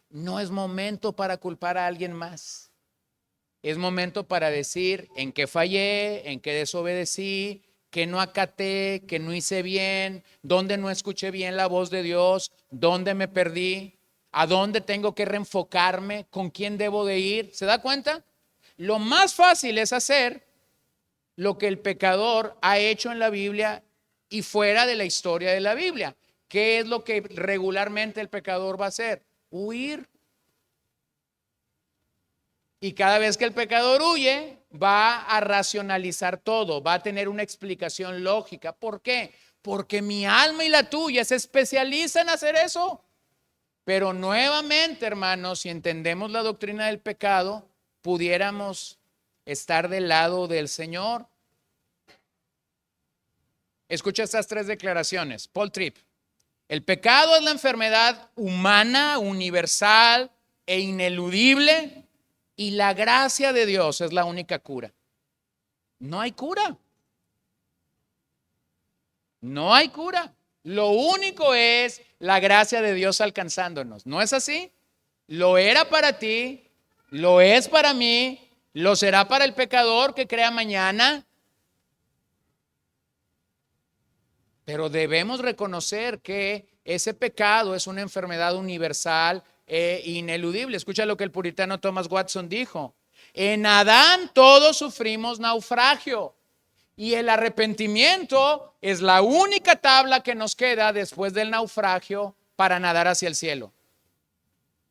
no es momento para culpar a alguien más. Es momento para decir en qué fallé, en qué desobedecí, que no acaté, que no hice bien, dónde no escuché bien la voz de Dios, dónde me perdí, a dónde tengo que reenfocarme, con quién debo de ir. ¿Se da cuenta? Lo más fácil es hacer lo que el pecador ha hecho en la Biblia y fuera de la historia de la Biblia. ¿Qué es lo que regularmente el pecador va a hacer? Huir. Y cada vez que el pecador huye, va a racionalizar todo, va a tener una explicación lógica. ¿Por qué? Porque mi alma y la tuya se especializan en hacer eso. Pero nuevamente, hermanos, si entendemos la doctrina del pecado, pudiéramos estar del lado del Señor. Escucha estas tres declaraciones. Paul Tripp: el pecado es la enfermedad humana, universal e ineludible, y la gracia de Dios es la única cura. No hay cura. No hay cura. Lo único es la gracia de Dios alcanzándonos. ¿No es así? Lo era para ti, lo es para mí, lo será para el pecador que crea mañana. Pero debemos reconocer que ese pecado es una enfermedad universal e ineludible. Escucha lo que el puritano Thomas Watson dijo: en Adán todos sufrimos naufragio, y el arrepentimiento es la única tabla que nos queda después del naufragio para nadar hacia el cielo.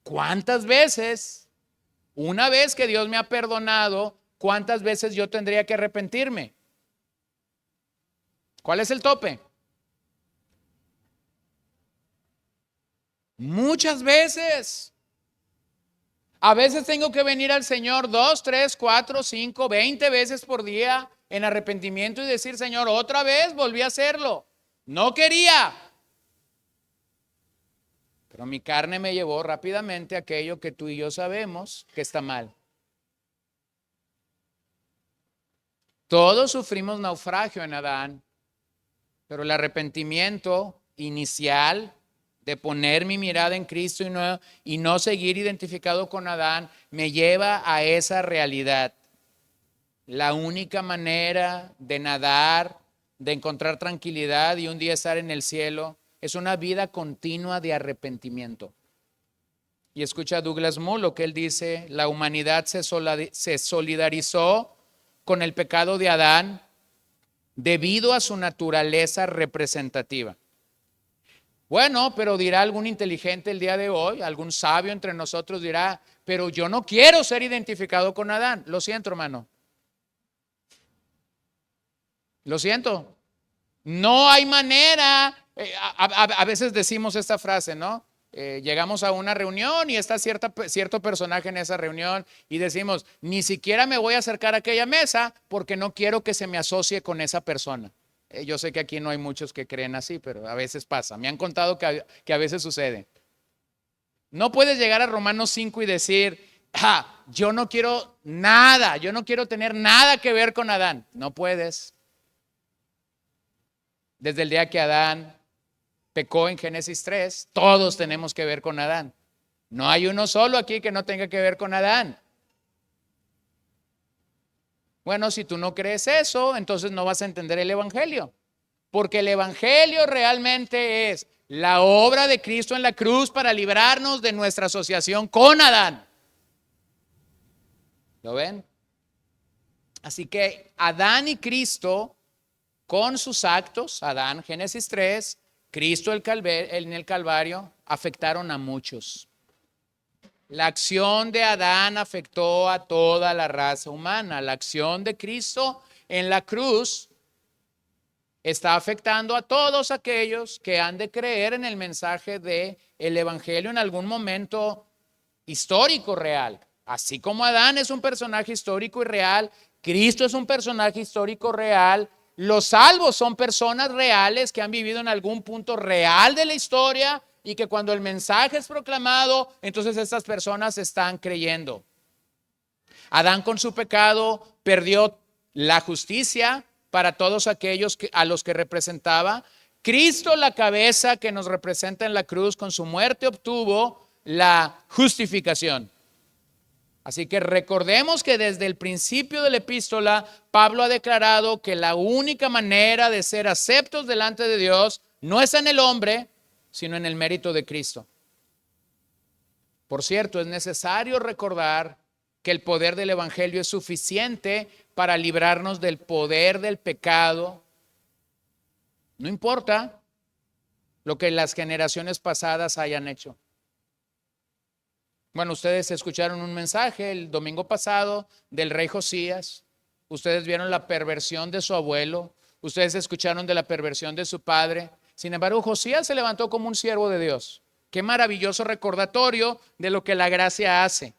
¿Cuántas veces, una vez que Dios me ha perdonado, cuántas veces yo tendría que arrepentirme? ¿Cuál es el tope? Muchas veces. A veces tengo que venir al Señor 2, 3, 4, 5, 20 veces por día en arrepentimiento y decir: Señor, otra vez volví a hacerlo. No quería. Pero mi carne me llevó rápidamente a aquello que tú y yo sabemos que está mal. Todos sufrimos naufragio en Adán, pero el arrepentimiento inicial de poner mi mirada en Cristo y no seguir identificado con Adán me lleva a esa realidad. La única manera de nadar, de encontrar tranquilidad y un día estar en el cielo, es una vida continua de arrepentimiento. Y escucha a Douglas Moo lo que él dice: la humanidad se solidarizó con el pecado de Adán debido a su naturaleza representativa. Bueno, pero dirá algún inteligente el día de hoy, algún sabio entre nosotros dirá: pero yo no quiero ser identificado con Adán. Lo siento, hermano. Lo siento. No hay manera. A veces decimos esta frase, ¿no? llegamos a una reunión y está cierto personaje en esa reunión y decimos, ni siquiera me voy a acercar a aquella mesa porque no quiero que se me asocie con esa persona. Yo sé que aquí no hay muchos que creen así, pero a veces pasa. Me han contado que a veces sucede. No puedes llegar a Romanos 5 y decir, yo no quiero nada, yo no quiero tener nada que ver con Adán. No puedes. Desde el día que Adán pecó en Génesis 3, todos tenemos que ver con Adán. No hay uno solo aquí que no tenga que ver con Adán. Bueno, si tú no crees eso, entonces no vas a entender el Evangelio. Porque el Evangelio realmente es la obra de Cristo en la cruz para librarnos de nuestra asociación con Adán. ¿Lo ven? Así que Adán y Cristo, con sus actos, Adán, Génesis 3, Cristo en el Calvario, afectaron a muchos. La acción de Adán afectó a toda la raza humana. La acción de Cristo en la cruz está afectando a todos aquellos que han de creer en el mensaje del Evangelio en algún momento histórico real. Así como Adán es un personaje histórico y real, Cristo es un personaje histórico real. Los salvos son personas reales que han vivido en algún punto real de la historia y que cuando el mensaje es proclamado, entonces estas personas están creyendo. Adán con su pecado perdió la justicia para todos aquellos a los que representaba. Cristo, la cabeza que nos representa en la cruz, con su muerte obtuvo la justificación. Así que recordemos que desde el principio de la epístola, Pablo ha declarado que la única manera de ser aceptos delante de Dios no es en el hombre, sino en el mérito de Cristo. Por cierto, es necesario recordar que el poder del Evangelio es suficiente para librarnos del poder del pecado. No importa lo que las generaciones pasadas hayan hecho. Bueno, ustedes escucharon un mensaje el domingo pasado del rey Josías. Ustedes vieron la perversión de su abuelo. Ustedes escucharon de la perversión de su padre. Sin embargo, Josías se levantó como un siervo de Dios. Qué maravilloso recordatorio de lo que la gracia hace.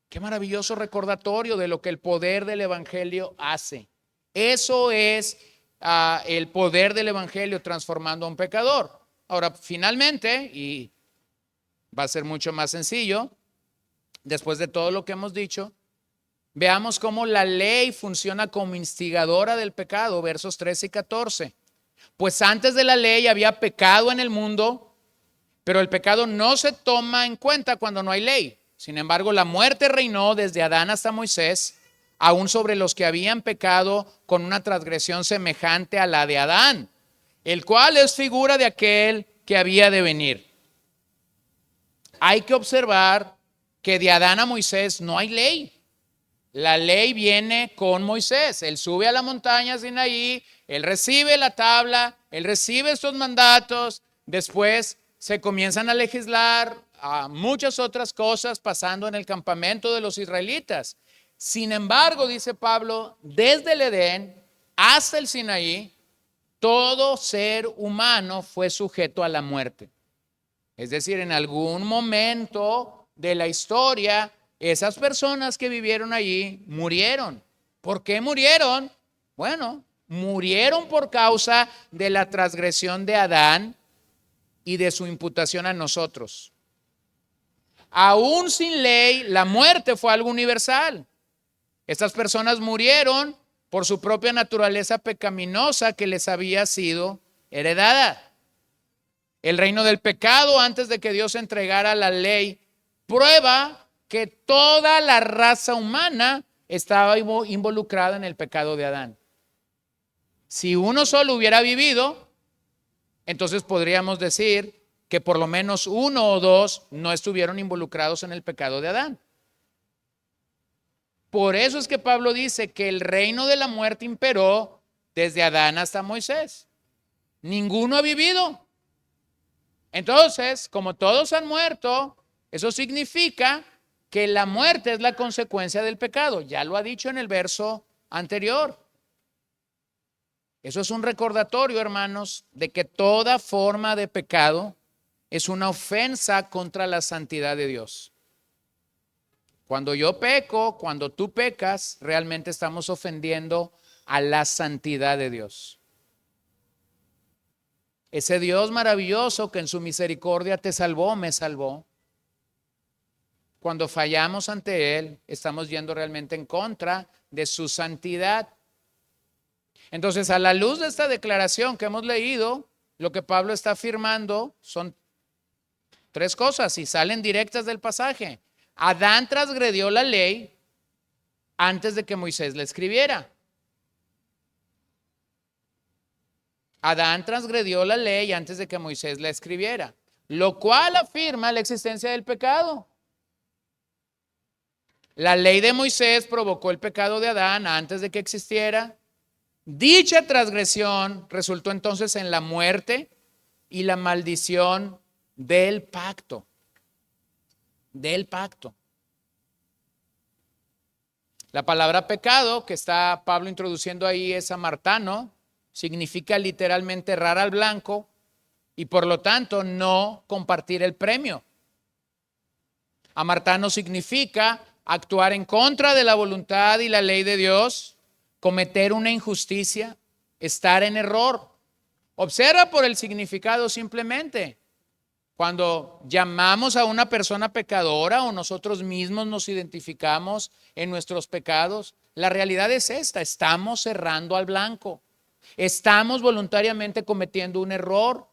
Qué maravilloso recordatorio de lo que el poder del Evangelio hace. Eso es el poder del Evangelio transformando a un pecador. Ahora, finalmente, y va a ser mucho más sencillo, después de todo lo que hemos dicho, veamos cómo la ley funciona como instigadora del pecado, versos 13 y 14. Pues antes de la ley había pecado en el mundo, pero el pecado no se toma en cuenta cuando no hay ley. Sin embargo, la muerte reinó desde Adán hasta Moisés, aún sobre los que habían pecado con una transgresión semejante a la de Adán, el cual es figura de aquel que había de venir. Hay que observar que de Adán a Moisés no hay ley. La ley viene con Moisés. Él sube a la montaña Sinaí, él recibe la tabla, él recibe estos mandatos, después se comienzan a legislar a muchas otras cosas pasando en el campamento de los israelitas. Sin embargo, dice Pablo, desde el Edén hasta el Sinaí, todo ser humano fue sujeto a la muerte. Es decir, en algún momento de la historia, esas personas que vivieron allí murieron. ¿Por qué murieron? Bueno, murieron por causa de la transgresión de Adán y de su imputación a nosotros. Aún sin ley, la muerte fue algo universal. Estas personas murieron por su propia naturaleza pecaminosa que les había sido heredada. El reino del pecado, antes de que Dios entregara la ley, prueba que toda la raza humana estaba involucrada en el pecado de Adán. Si uno solo hubiera vivido, entonces podríamos decir que por lo menos uno o dos no estuvieron involucrados en el pecado de Adán. Por eso es que Pablo dice que el reino de la muerte imperó desde Adán hasta Moisés. Ninguno ha vivido. Entonces, como todos han muerto, eso significa que la muerte es la consecuencia del pecado. Ya lo ha dicho en el verso anterior. Eso es un recordatorio, hermanos, de que toda forma de pecado es una ofensa contra la santidad de Dios. Cuando yo peco, cuando tú pecas, realmente estamos ofendiendo a la santidad de Dios. Ese Dios maravilloso que en su misericordia te salvó, me salvó. Cuando fallamos ante Él, estamos yendo realmente en contra de su santidad. Entonces, a la luz de esta declaración que hemos leído, lo que Pablo está afirmando son tres cosas y salen directas del pasaje. Adán transgredió la ley antes de que Moisés la escribiera. Adán transgredió la ley antes de que Moisés la escribiera, lo cual afirma la existencia del pecado. La ley de Moisés provocó el pecado de Adán antes de que existiera. Dicha transgresión resultó entonces en la muerte y la maldición del pacto. Del pacto. La palabra pecado que está Pablo introduciendo ahí es amartano, significa literalmente errar al blanco y por lo tanto no compartir el premio. Amartano significa actuar en contra de la voluntad y la ley de Dios, cometer una injusticia, estar en error. Observa por el significado simplemente. Cuando llamamos a una persona pecadora o nosotros mismos nos identificamos en nuestros pecados, la realidad es esta: estamos errando al blanco. Estamos voluntariamente cometiendo un error.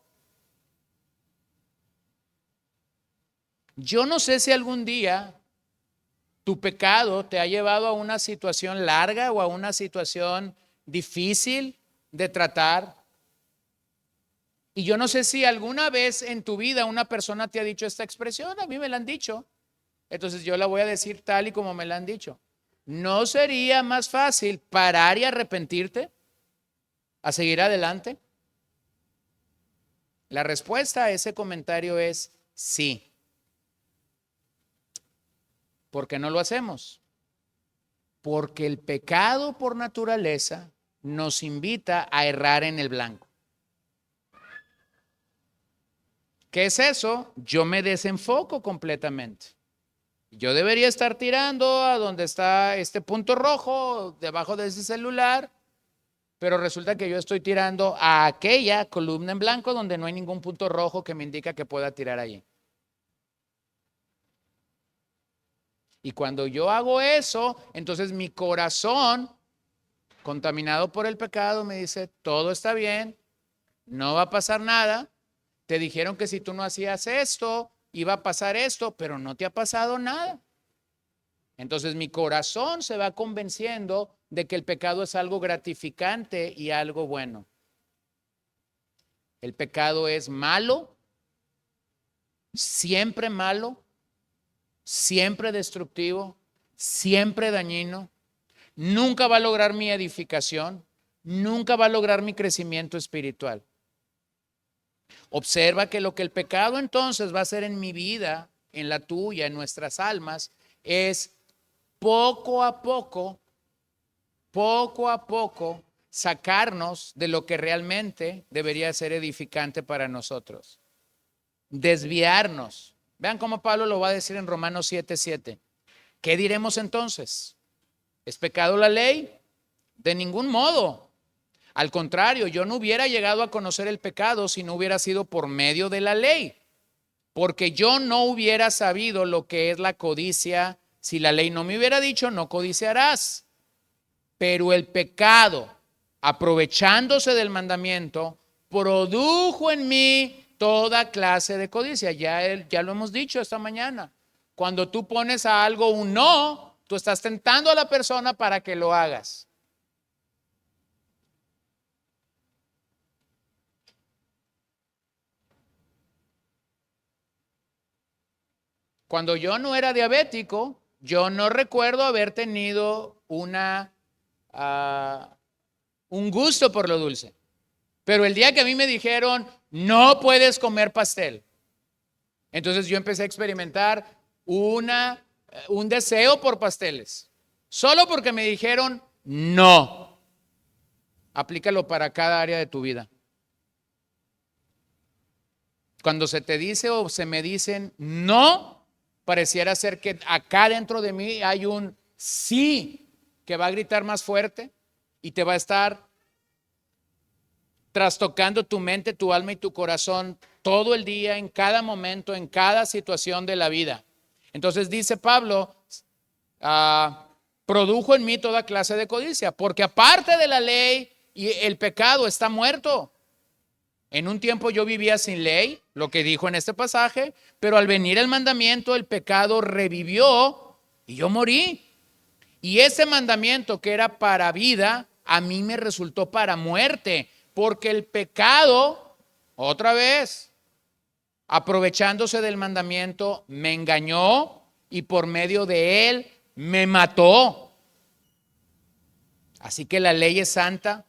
Yo no sé si algún día tu pecado te ha llevado a una situación larga o a una situación difícil de tratar. Y yo no sé si alguna vez en tu vida una persona te ha dicho esta expresión. A mí me la han dicho. Entonces yo la voy a decir tal y como me la han dicho. ¿No sería más fácil parar y arrepentirte a seguir adelante? La respuesta a ese comentario es sí. ¿Por qué no lo hacemos? Porque el pecado por naturaleza nos invita a errar en el blanco. ¿Qué es eso? Yo me desenfoco completamente. Yo debería estar tirando a donde está este punto rojo, debajo de ese celular, pero resulta que yo estoy tirando a aquella columna en blanco donde no hay ningún punto rojo que me indica que pueda tirar allí. Y cuando yo hago eso, entonces mi corazón, contaminado por el pecado, me dice, todo está bien, no va a pasar nada. Te dijeron que si tú no hacías esto, iba a pasar esto, pero no te ha pasado nada. Entonces mi corazón se va convenciendo de que el pecado es algo gratificante y algo bueno. El pecado es malo, siempre destructivo, siempre dañino. Nunca va a lograr mi edificación, nunca va a lograr mi crecimiento espiritual. Observa que lo que el pecado entonces va a hacer en mi vida, en la tuya, en nuestras almas, es poco a poco, sacarnos de lo que realmente debería ser edificante para nosotros. Desviarnos. Vean cómo Pablo lo va a decir en Romanos 7:7. ¿Qué diremos entonces? ¿Es pecado la ley? De ningún modo. Al contrario, yo no hubiera llegado a conocer el pecado si no hubiera sido por medio de la ley, porque yo no hubiera sabido lo que es la codicia si la ley no me hubiera dicho no codiciarás. Pero el pecado, aprovechándose del mandamiento, produjo en mí toda clase de codicia. Ya lo hemos dicho esta mañana. Cuando tú pones a algo un no, tú estás tentando a la persona para que lo hagas. Cuando yo no era diabético, yo no recuerdo haber tenido un gusto por lo dulce. Pero el día que a mí me dijeron, no puedes comer pastel, entonces yo empecé a experimentar un deseo por pasteles. Solo porque me dijeron, no. Aplícalo para cada área de tu vida. Cuando se te dice o se me dicen no, pareciera ser que acá dentro de mí hay un sí que va a gritar más fuerte y te va a estar trastocando tu mente, tu alma y tu corazón todo el día, en cada momento, en cada situación de la vida. Entonces dice Pablo, produjo en mí toda clase de codicia, porque aparte de la ley y el pecado está muerto. En un tiempo yo vivía sin ley, lo que dijo en este pasaje, pero al venir el mandamiento, el pecado revivió y yo morí. Y ese mandamiento que era para vida, a mí me resultó para muerte, porque el pecado, otra vez, aprovechándose del mandamiento, me engañó y por medio de él me mató. Así que la ley es santa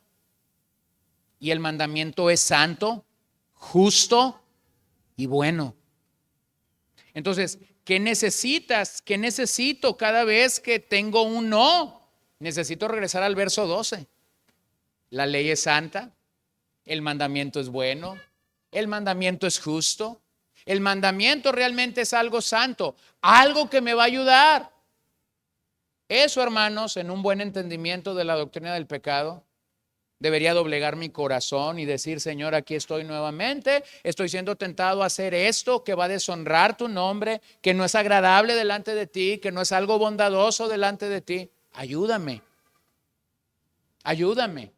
y el mandamiento es santo, justo y bueno. Entonces, ¿qué necesitas? ¿Qué necesito cada vez que tengo un no? Necesito regresar al verso 12. La ley es santa, el mandamiento es bueno, el mandamiento es justo. El mandamiento realmente es algo santo, algo que me va a ayudar. Eso, hermanos, en un buen entendimiento de la doctrina del pecado, debería doblegar mi corazón y decir, Señor, aquí estoy nuevamente, estoy siendo tentado a hacer esto que va a deshonrar tu nombre, que no es agradable delante de ti, que no es algo bondadoso delante de ti. Ayúdame, ayúdame.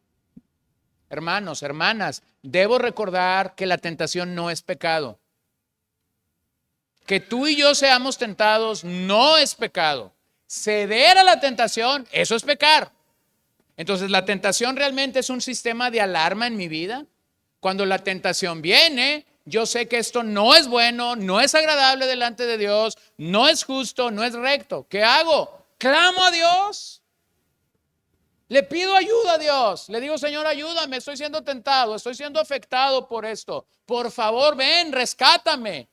Hermanos, hermanas, debo recordar que la tentación no es pecado. Que tú y yo seamos tentados no es pecado. Ceder a la tentación, eso es pecar. Entonces, la tentación realmente es un sistema de alarma en mi vida. Cuando la tentación viene, yo sé que esto no es bueno, no es agradable delante de Dios, no es justo, no es recto. ¿Qué hago? Clamo a Dios. Le pido ayuda a Dios. Le digo, Señor, ayúdame, estoy siendo tentado, estoy siendo afectado por esto. Por favor, ven, rescátame.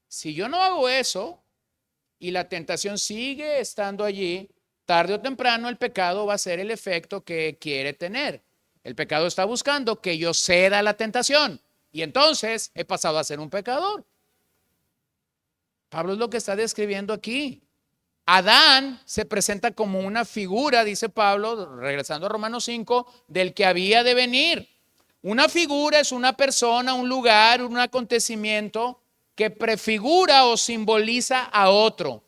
Si yo no hago eso y la tentación sigue estando allí, tarde o temprano el pecado va a ser el efecto que quiere tener. El pecado está buscando que yo ceda a la tentación y entonces he pasado a ser un pecador. Pablo es lo que está describiendo aquí. Adán se presenta como una figura, dice Pablo, regresando a Romanos 5, del que había de venir. Una figura es una persona, un lugar, un acontecimiento que prefigura o simboliza a otro.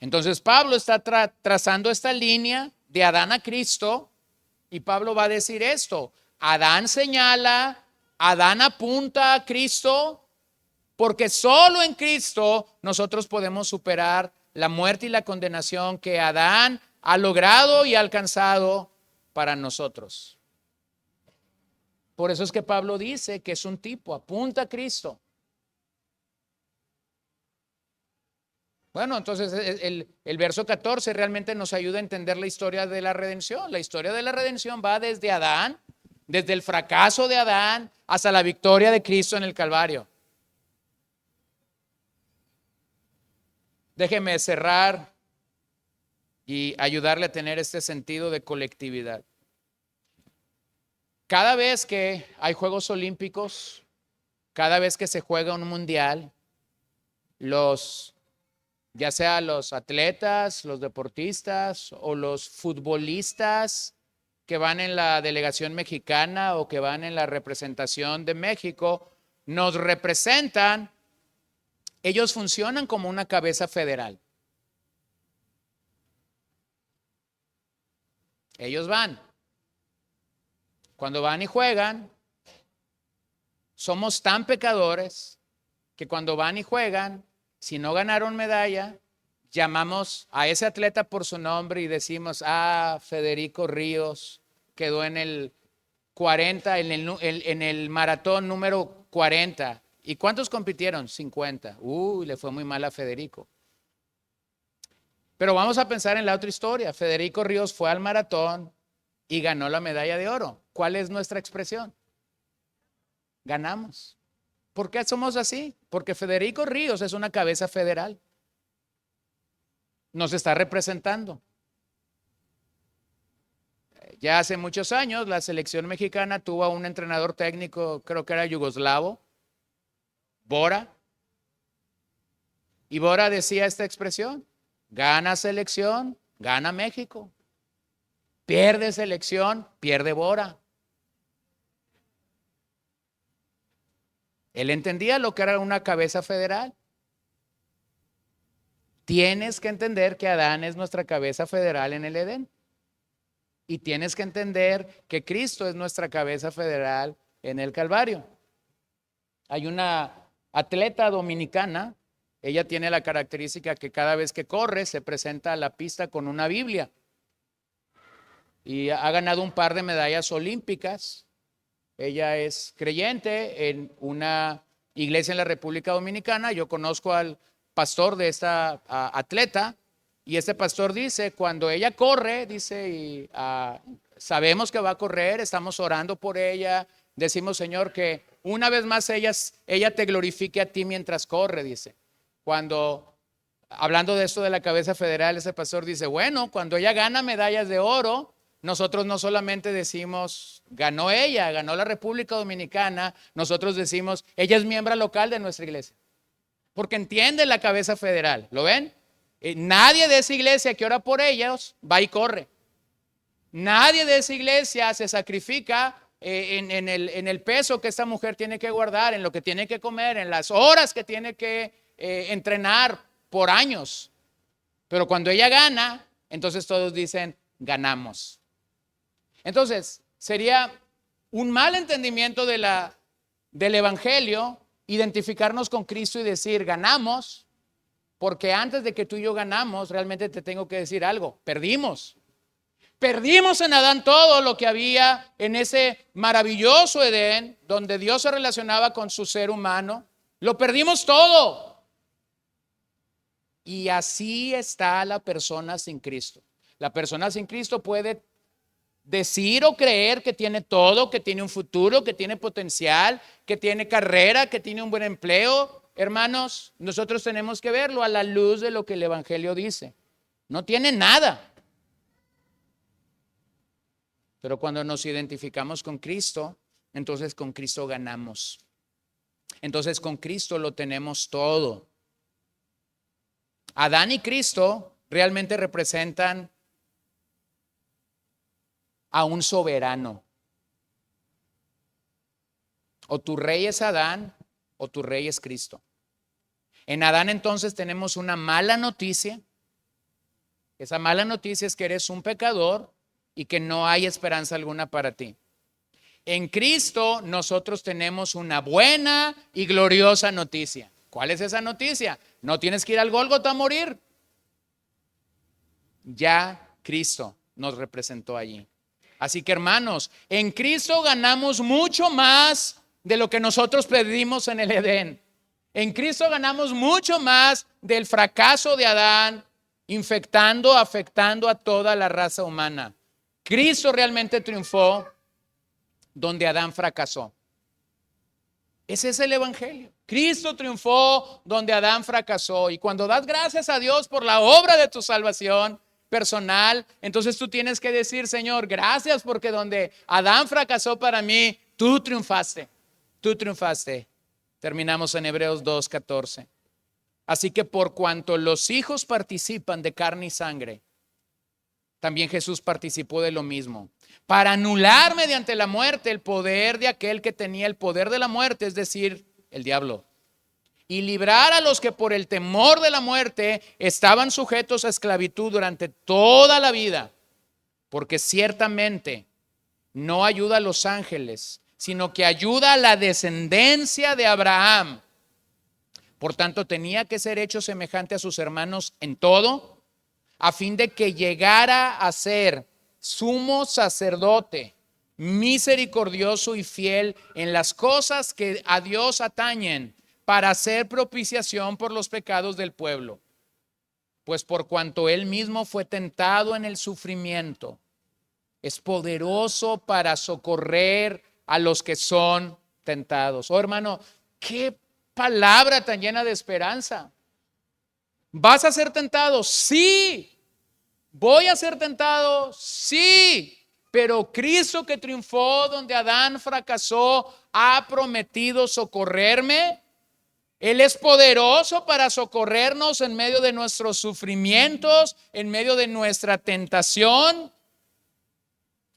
Entonces Pablo está trazando esta línea de Adán a Cristo y Pablo va a decir esto. Adán señala, Adán apunta a Cristo, porque solo en Cristo nosotros podemos superar la muerte y la condenación que Adán ha logrado y alcanzado para nosotros. Por eso es que Pablo dice que es un tipo, apunta a Cristo. Bueno, entonces el verso 14 realmente nos ayuda a entender la historia de la redención. La historia de la redención va desde Adán, desde el fracaso de Adán hasta la victoria de Cristo en el Calvario. Déjeme cerrar y ayudarle a tener este sentido de colectividad. Cada vez que hay Juegos Olímpicos, cada vez que se juega un mundial, ya sea los atletas, los deportistas o los futbolistas que van en la delegación mexicana o que van en la representación de México, nos representan. Ellos funcionan como una cabeza federal. Ellos van. Cuando van y juegan, somos tan pecadores que cuando van y juegan, si no ganaron medalla, llamamos a ese atleta por su nombre y decimos, Federico Ríos quedó en el 40, en el maratón número 40. ¿Y cuántos compitieron? 50. Le fue muy mal a Federico. Pero vamos a pensar en la otra historia. Federico Ríos fue al maratón y ganó la medalla de oro. ¿Cuál es nuestra expresión? Ganamos. ¿Por qué somos así? Porque Federico Ríos es una cabeza federal. Nos está representando. Ya hace muchos años la selección mexicana tuvo a un entrenador técnico, creo que era yugoslavo, Bora. Y Bora decía esta expresión: gana selección, gana México. Pierde selección, pierde Bora. Él entendía lo que era una cabeza federal. Tienes que entender que Adán es nuestra cabeza federal en el Edén. Y tienes que entender que Cristo es nuestra cabeza federal en el Calvario. Hay una atleta dominicana, ella tiene la característica que cada vez que corre se presenta a la pista con una Biblia. Y ha ganado un par de medallas olímpicas. Ella es creyente en una iglesia en la República Dominicana. Yo conozco al pastor de esta atleta, y este pastor dice, cuando ella corre, dice, sabemos que va a correr, estamos orando por ella, decimos, Señor, que una vez más ella te glorifique a ti mientras corre, dice. Cuando, hablando de esto de la cabeza federal, ese pastor dice, bueno, cuando ella gana medallas de oro, nosotros no solamente decimos, ganó ella, ganó la República Dominicana, nosotros decimos, ella es miembro local de nuestra iglesia. Porque entiende la cabeza federal, ¿lo ven? Nadie de esa iglesia que ora por ellos va y corre. Nadie de esa iglesia se sacrifica en el peso que esta mujer tiene que guardar, en lo que tiene que comer, en las horas que tiene que entrenar por años. Pero cuando ella gana, entonces todos dicen, ganamos. Entonces, sería un mal entendimiento del evangelio identificarnos con Cristo y decir, ganamos, porque antes de que tú y yo ganamos, realmente te tengo que decir algo, perdimos. Perdimos en Adán todo lo que había en ese maravilloso Edén, donde Dios se relacionaba con su ser humano. Lo perdimos todo. Y así está la persona sin Cristo. La persona sin Cristo puede decir o creer que tiene todo, que tiene un futuro, que tiene potencial, que tiene carrera, que tiene un buen empleo. Hermanos, nosotros tenemos que verlo a la luz de lo que el evangelio dice. No tiene nada. Pero cuando nos identificamos con Cristo, entonces con Cristo ganamos. Entonces con Cristo lo tenemos todo. Adán y Cristo realmente representan a un soberano. O tu rey es Adán o tu rey es Cristo. En Adán entonces tenemos una mala noticia. Esa mala noticia es que eres un pecador y que no hay esperanza alguna para ti. En Cristo nosotros tenemos una buena y gloriosa noticia. ¿Cuál es esa noticia? No tienes que ir al Gólgota a morir. Ya Cristo nos representó allí. Así que hermanos, en Cristo ganamos mucho más de lo que nosotros pedimos en el Edén. En Cristo ganamos mucho más del fracaso de Adán, afectando a toda la raza humana. Cristo realmente triunfó donde Adán fracasó. Ese es el evangelio. Cristo triunfó donde Adán fracasó. Y cuando das gracias a Dios por la obra de tu salvación personal, entonces tú tienes que decir, Señor, gracias porque donde Adán fracasó para mí, tú triunfaste. Tú triunfaste. Terminamos en Hebreos 2:14. Así que por cuanto los hijos participan de carne y sangre, también Jesús participó de lo mismo, para anular mediante la muerte el poder de aquel que tenía el poder de la muerte, es decir, el diablo, y librar a los que por el temor de la muerte estaban sujetos a esclavitud durante toda la vida, porque ciertamente no ayuda a los ángeles, sino que ayuda a la descendencia de Abraham. Por tanto, tenía que ser hecho semejante a sus hermanos en todo, a fin de que llegara a ser sumo sacerdote, misericordioso y fiel en las cosas que a Dios atañen, para hacer propiciación por los pecados del pueblo. Pues por cuanto él mismo fue tentado en el sufrimiento, es poderoso para socorrer a los que son tentados. Oh, hermano, qué palabra tan llena de esperanza. ¿Vas a ser tentado? Sí. ¿Voy a ser tentado? Sí. Pero Cristo, que triunfó donde Adán fracasó, ha prometido socorrerme. Él es poderoso para socorrernos en medio de nuestros sufrimientos, en medio de nuestra tentación.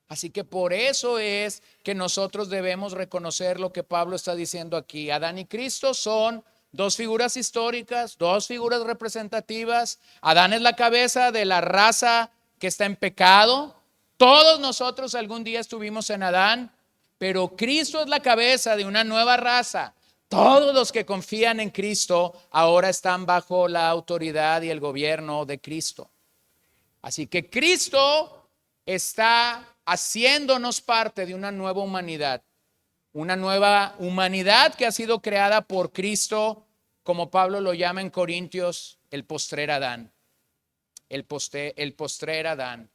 Así que por eso es que nosotros debemos reconocer lo que Pablo está diciendo aquí. Adán y Cristo son dos figuras históricas, dos figuras representativas. Adán es la cabeza de la raza que está en pecado. Todos nosotros algún día estuvimos en Adán, pero Cristo es la cabeza de una nueva raza. Todos los que confían en Cristo ahora están bajo la autoridad y el gobierno de Cristo. Así que Cristo está haciéndonos parte de una nueva humanidad que ha sido creada por Cristo, como Pablo lo llama en Corintios, el postrer Adán. El postrer Adán.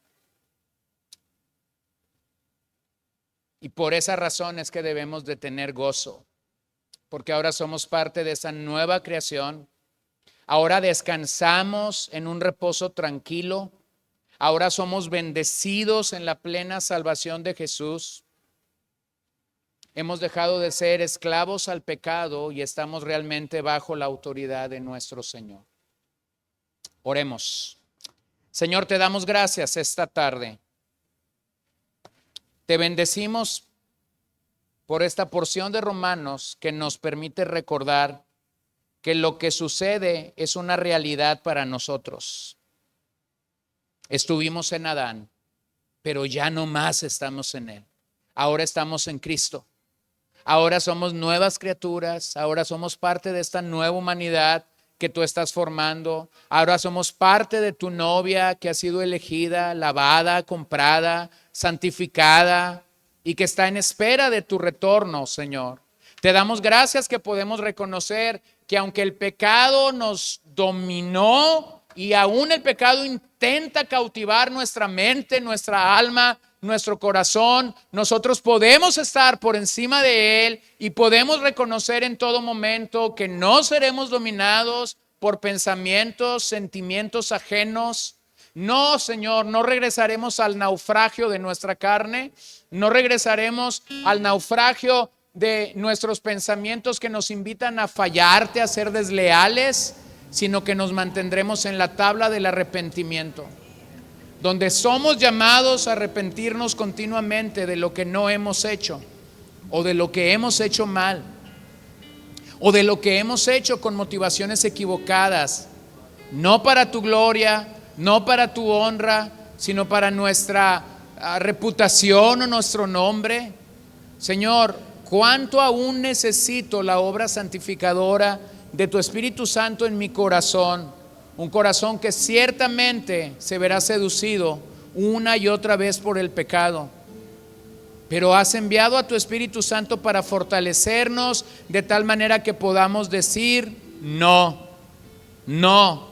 Y por esa razón es que debemos de tener gozo, porque ahora somos parte de esa nueva creación. Ahora descansamos en un reposo tranquilo. Ahora somos bendecidos en la plena salvación de Jesús. Hemos dejado de ser esclavos al pecado y estamos realmente bajo la autoridad de nuestro Señor. Oremos. Señor, te damos gracias esta tarde. Te bendecimos por esta porción de Romanos que nos permite recordar que lo que sucede es una realidad para nosotros. Estuvimos en Adán, pero ya no más estamos en él. Ahora estamos en Cristo. Ahora somos nuevas criaturas. Ahora somos parte de esta nueva humanidad que tú estás formando. Ahora somos parte de tu novia que ha sido elegida, lavada, comprada, santificada y que está en espera de tu retorno, Señor. Te damos gracias que podemos reconocer que aunque el pecado nos dominó, y aún el pecado intenta cautivar nuestra mente, nuestra alma, nuestro corazón, nosotros podemos estar por encima de él y podemos reconocer en todo momento que no seremos dominados por pensamientos, sentimientos ajenos. No, Señor, no regresaremos al naufragio de nuestra carne, no regresaremos al naufragio de nuestros pensamientos que nos invitan a fallarte, a ser desleales, sino que nos mantendremos en la tabla del arrepentimiento, donde somos llamados a arrepentirnos continuamente de lo que no hemos hecho, o de lo que hemos hecho mal, o de lo que hemos hecho con motivaciones equivocadas, no para tu gloria, no para tu honra, sino para nuestra reputación o nuestro nombre. Señor, cuánto aún necesito la obra santificadora de tu Espíritu Santo en mi corazón, un corazón que ciertamente se verá seducido una y otra vez por el pecado, pero has enviado a tu Espíritu Santo para fortalecernos de tal manera que podamos decir no, no.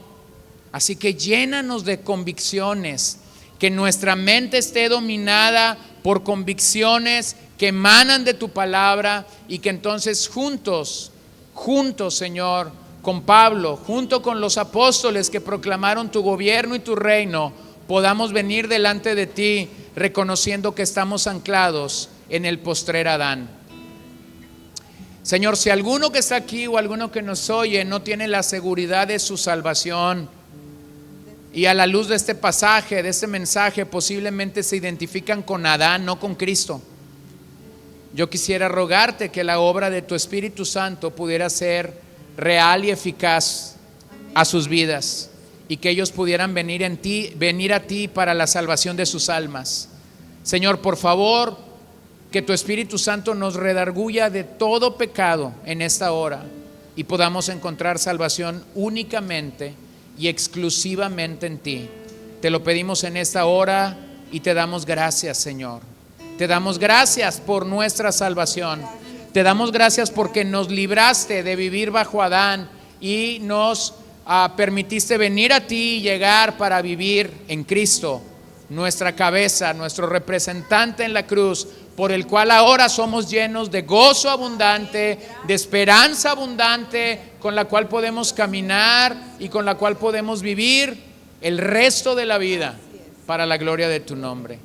Así que llénanos de convicciones, que nuestra mente esté dominada por convicciones que emanan de tu palabra y que entonces juntos, Señor, con Pablo, junto con los apóstoles que proclamaron tu gobierno y tu reino, podamos venir delante de ti reconociendo que estamos anclados en el postrer Adán. Señor, si alguno que está aquí o alguno que nos oye no tiene la seguridad de su salvación, y a la luz de este pasaje, de este mensaje, posiblemente se identifican con Adán, no con Cristo, yo quisiera rogarte que la obra de tu Espíritu Santo pudiera ser real y eficaz a sus vidas y que ellos pudieran venir a ti para la salvación de sus almas. Señor, por favor, que tu Espíritu Santo nos redarguya de todo pecado en esta hora y podamos encontrar salvación únicamente y exclusivamente en ti. Te lo pedimos en esta hora y te damos gracias, Señor. Te damos gracias por nuestra salvación. Te damos gracias porque nos libraste de vivir bajo Adán y nos permitiste venir a ti y llegar para vivir en Cristo, nuestra cabeza, nuestro representante en la cruz, por el cual ahora somos llenos de gozo abundante, de esperanza abundante, con la cual podemos caminar y con la cual podemos vivir el resto de la vida para la gloria de tu nombre.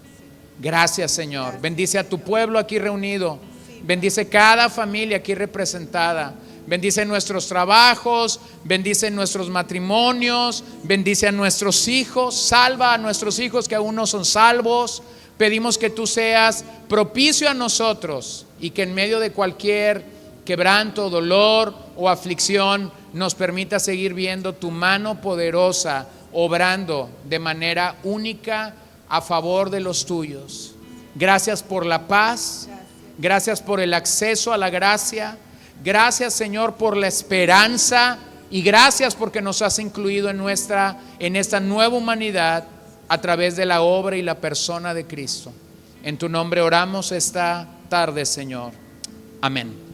Gracias, Señor. Bendice a tu pueblo aquí reunido. Bendice cada familia aquí representada. Bendice nuestros trabajos, bendice nuestros matrimonios, bendice a nuestros hijos, salva a nuestros hijos que aún no son salvos. Pedimos que tú seas propicio a nosotros y que en medio de cualquier quebranto, dolor o aflicción nos permita seguir viendo tu mano poderosa obrando de manera única a favor de los tuyos. Gracias por la paz, gracias por el acceso a la gracia. Gracias, Señor, por la esperanza y gracias porque nos has incluido en esta nueva humanidad a través de la obra y la persona de Cristo. En tu nombre oramos esta tarde, Señor. Amén.